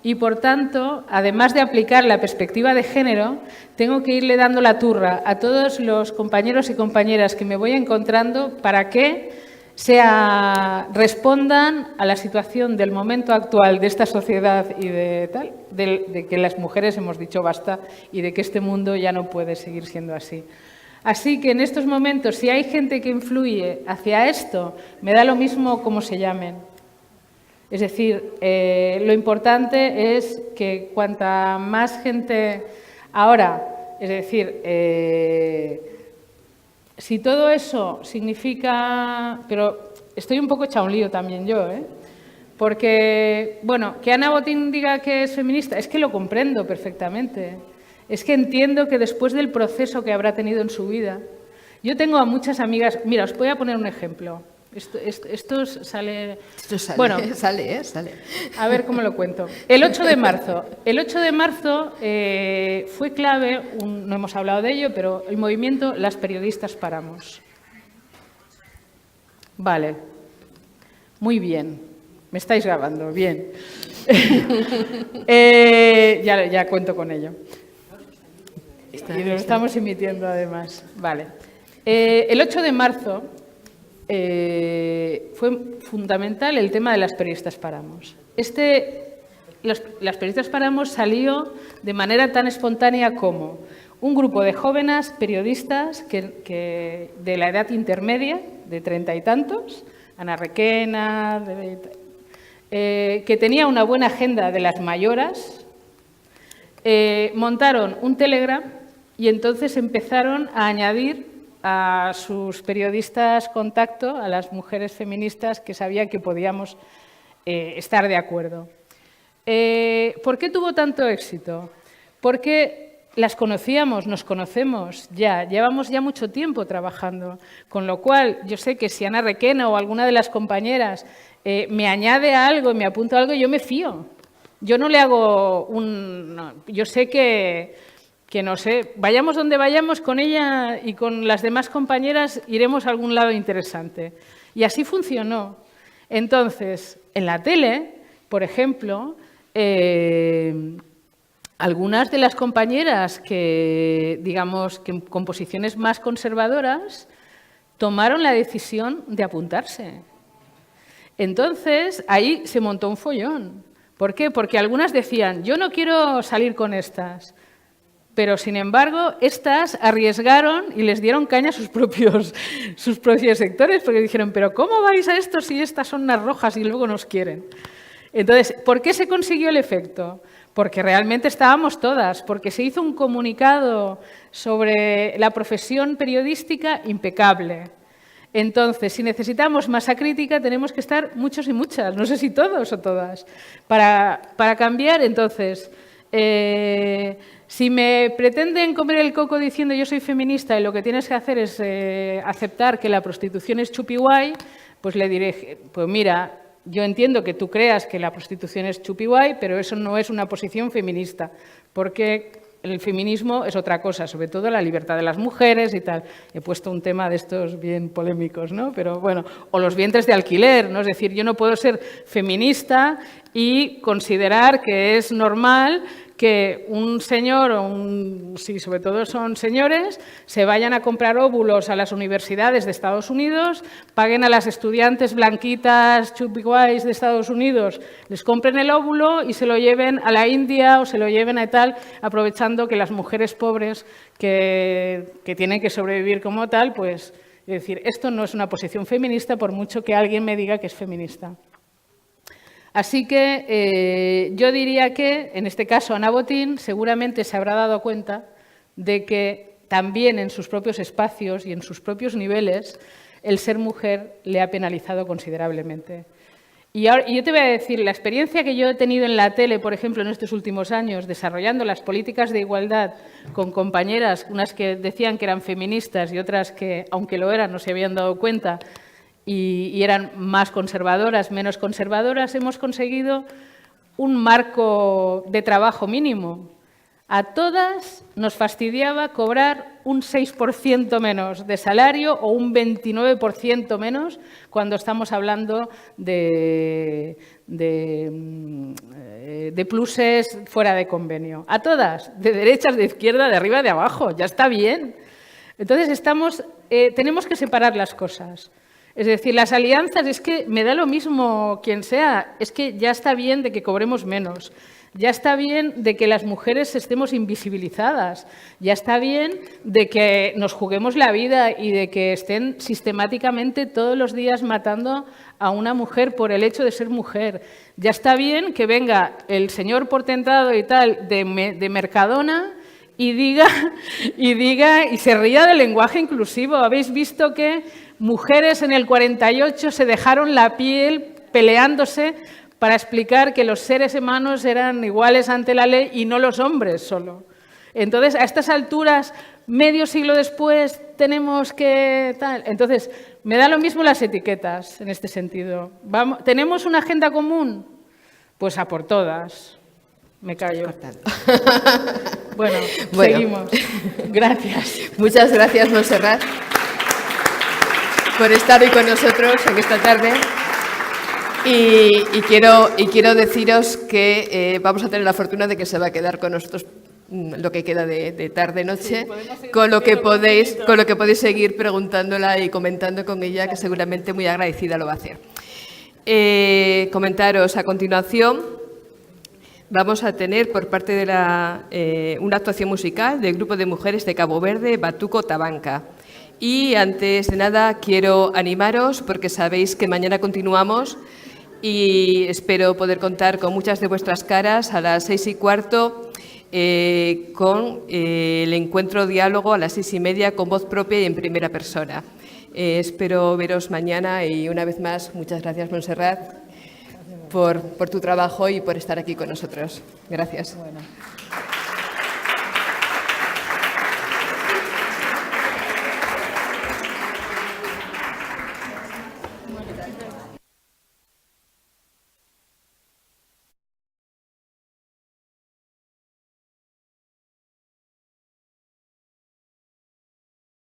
y, por tanto, además de aplicar la perspectiva de género, tengo que irle dando la turra a todos los compañeros y compañeras que me voy encontrando para que respondan a la situación del momento actual de esta sociedad y de que las mujeres hemos dicho basta y de que este mundo ya no puede seguir siendo así. Así que en estos momentos, si hay gente que influye hacia esto, me da lo mismo cómo se llamen. Es decir, lo importante es que cuanta más gente ahora, es decir, si todo eso significa... Pero estoy un poco hecha un lío también yo, porque, bueno, que Ana Botín diga que es feminista, es que lo comprendo perfectamente. Es que entiendo que después del proceso que habrá tenido en su vida... Yo tengo a muchas amigas... Mira, os voy a poner un ejemplo. Esto sale... Bueno, sale. A ver cómo lo cuento. El 8 de marzo. El 8 de marzo fue clave, no hemos hablado de ello, pero el movimiento Las Periodistas Paramos. Vale. Muy bien. Me estáis grabando, bien. Ya cuento con ello. Y lo estamos emitiendo además. Vale. El 8 de marzo fue fundamental el tema de Las Periodistas Paramos. Las Periodistas Paramos salió de manera tan espontánea como un grupo de jóvenes periodistas que de la edad intermedia, de 30 y tantos, Ana Requena, que tenía una buena agenda de las mayoras, montaron un Telegram y entonces empezaron a añadir a sus periodistas contacto, a las mujeres feministas que sabían que podíamos estar de acuerdo. ¿Por qué tuvo tanto éxito? Porque las conocíamos, nos conocemos ya, llevamos ya mucho tiempo trabajando, con lo cual yo sé que si Ana Requena o alguna de las compañeras me añade algo, me apunta algo, yo me fío. Yo no le hago yo sé que no sé, vayamos donde vayamos con ella y con las demás compañeras iremos a algún lado interesante. Y así funcionó. Entonces, en la tele, por ejemplo, algunas de las compañeras que, digamos, que con posiciones más conservadoras, tomaron la decisión de apuntarse. Entonces, ahí se montó un follón. ¿Por qué? Porque algunas decían, yo no quiero salir con estas. Pero, sin embargo, estas arriesgaron y les dieron caña a sus propios sectores, porque dijeron, pero ¿cómo vais a esto si estas son unas rojas y luego nos quieren? Entonces, ¿por qué se consiguió el efecto? Porque realmente estábamos todas, porque se hizo un comunicado sobre la profesión periodística impecable. Entonces, si necesitamos masa crítica, tenemos que estar muchos y muchas, no sé si todos o todas, para cambiar. Entonces, si me pretenden comer el coco diciendo yo soy feminista y lo que tienes que hacer es aceptar que la prostitución es chupi guay, pues le diré, pues mira, yo entiendo que tú creas que la prostitución es chupi guay, pero eso no es una posición feminista, porque el feminismo es otra cosa, sobre todo la libertad de las mujeres y tal. He puesto un tema de estos bien polémicos, ¿no? Pero bueno, o los vientres de alquiler, ¿no? Es decir, yo no puedo ser feminista y considerar que es normal que un señor, sí, sobre todo son señores, se vayan a comprar óvulos a las universidades de Estados Unidos, paguen a las estudiantes blanquitas, chupi guays de Estados Unidos, les compren el óvulo y se lo lleven a la India o se lo lleven a tal, aprovechando que las mujeres pobres que tienen que sobrevivir como tal, pues, es decir, esto no es una posición feminista por mucho que alguien me diga que es feminista. Así que yo diría que, en este caso, Ana Botín seguramente se habrá dado cuenta de que también en sus propios espacios y en sus propios niveles el ser mujer le ha penalizado considerablemente. Y yo te voy a decir, la experiencia que yo he tenido en la tele, por ejemplo, en estos últimos años, desarrollando las políticas de igualdad con compañeras, unas que decían que eran feministas y otras que, aunque lo eran, no se habían dado cuenta, y eran más conservadoras, menos conservadoras, hemos conseguido un marco de trabajo mínimo. A todas nos fastidiaba cobrar un 6% menos de salario o un 29% menos cuando estamos hablando de pluses fuera de convenio. A todas, de derechas, de izquierda, de arriba, de abajo, ya está bien. Entonces tenemos que separar las cosas. Es decir, las alianzas, es que me da lo mismo quien sea, es que ya está bien de que cobremos menos, ya está bien de que las mujeres estemos invisibilizadas, ya está bien de que nos juguemos la vida y de que estén sistemáticamente todos los días matando a una mujer por el hecho de ser mujer. Ya está bien que venga el señor portentado y tal de Mercadona y diga y se ría del lenguaje inclusivo. Habéis visto que mujeres en el 48 se dejaron la piel peleándose para explicar que los seres humanos eran iguales ante la ley y no los hombres solo. Entonces, a estas alturas, medio siglo después, tenemos que tal. Entonces, me da lo mismo las etiquetas en este sentido. ¿Tenemos una agenda común? Pues a por todas. Me callo. Bueno, seguimos. Gracias. Muchas gracias, Montserrat, por estar hoy con nosotros en esta tarde. Y quiero deciros que vamos a tener la fortuna de que se va a quedar con nosotros lo que queda de tarde-noche, con lo que podéis seguir preguntándola y comentando con ella, que seguramente muy agradecida lo va a hacer. Comentaros a continuación, vamos a tener por parte de una actuación musical del grupo de mujeres de Cabo Verde, Batuco Tabanca. Y antes de nada quiero animaros porque sabéis que mañana continuamos y espero poder contar con muchas de vuestras caras a las 6:15 con el encuentro diálogo a las 6:30 con voz propia y en primera persona. Espero veros mañana y una vez más muchas gracias, Montserrat, por tu trabajo y por estar aquí con nosotros. Gracias. Bueno.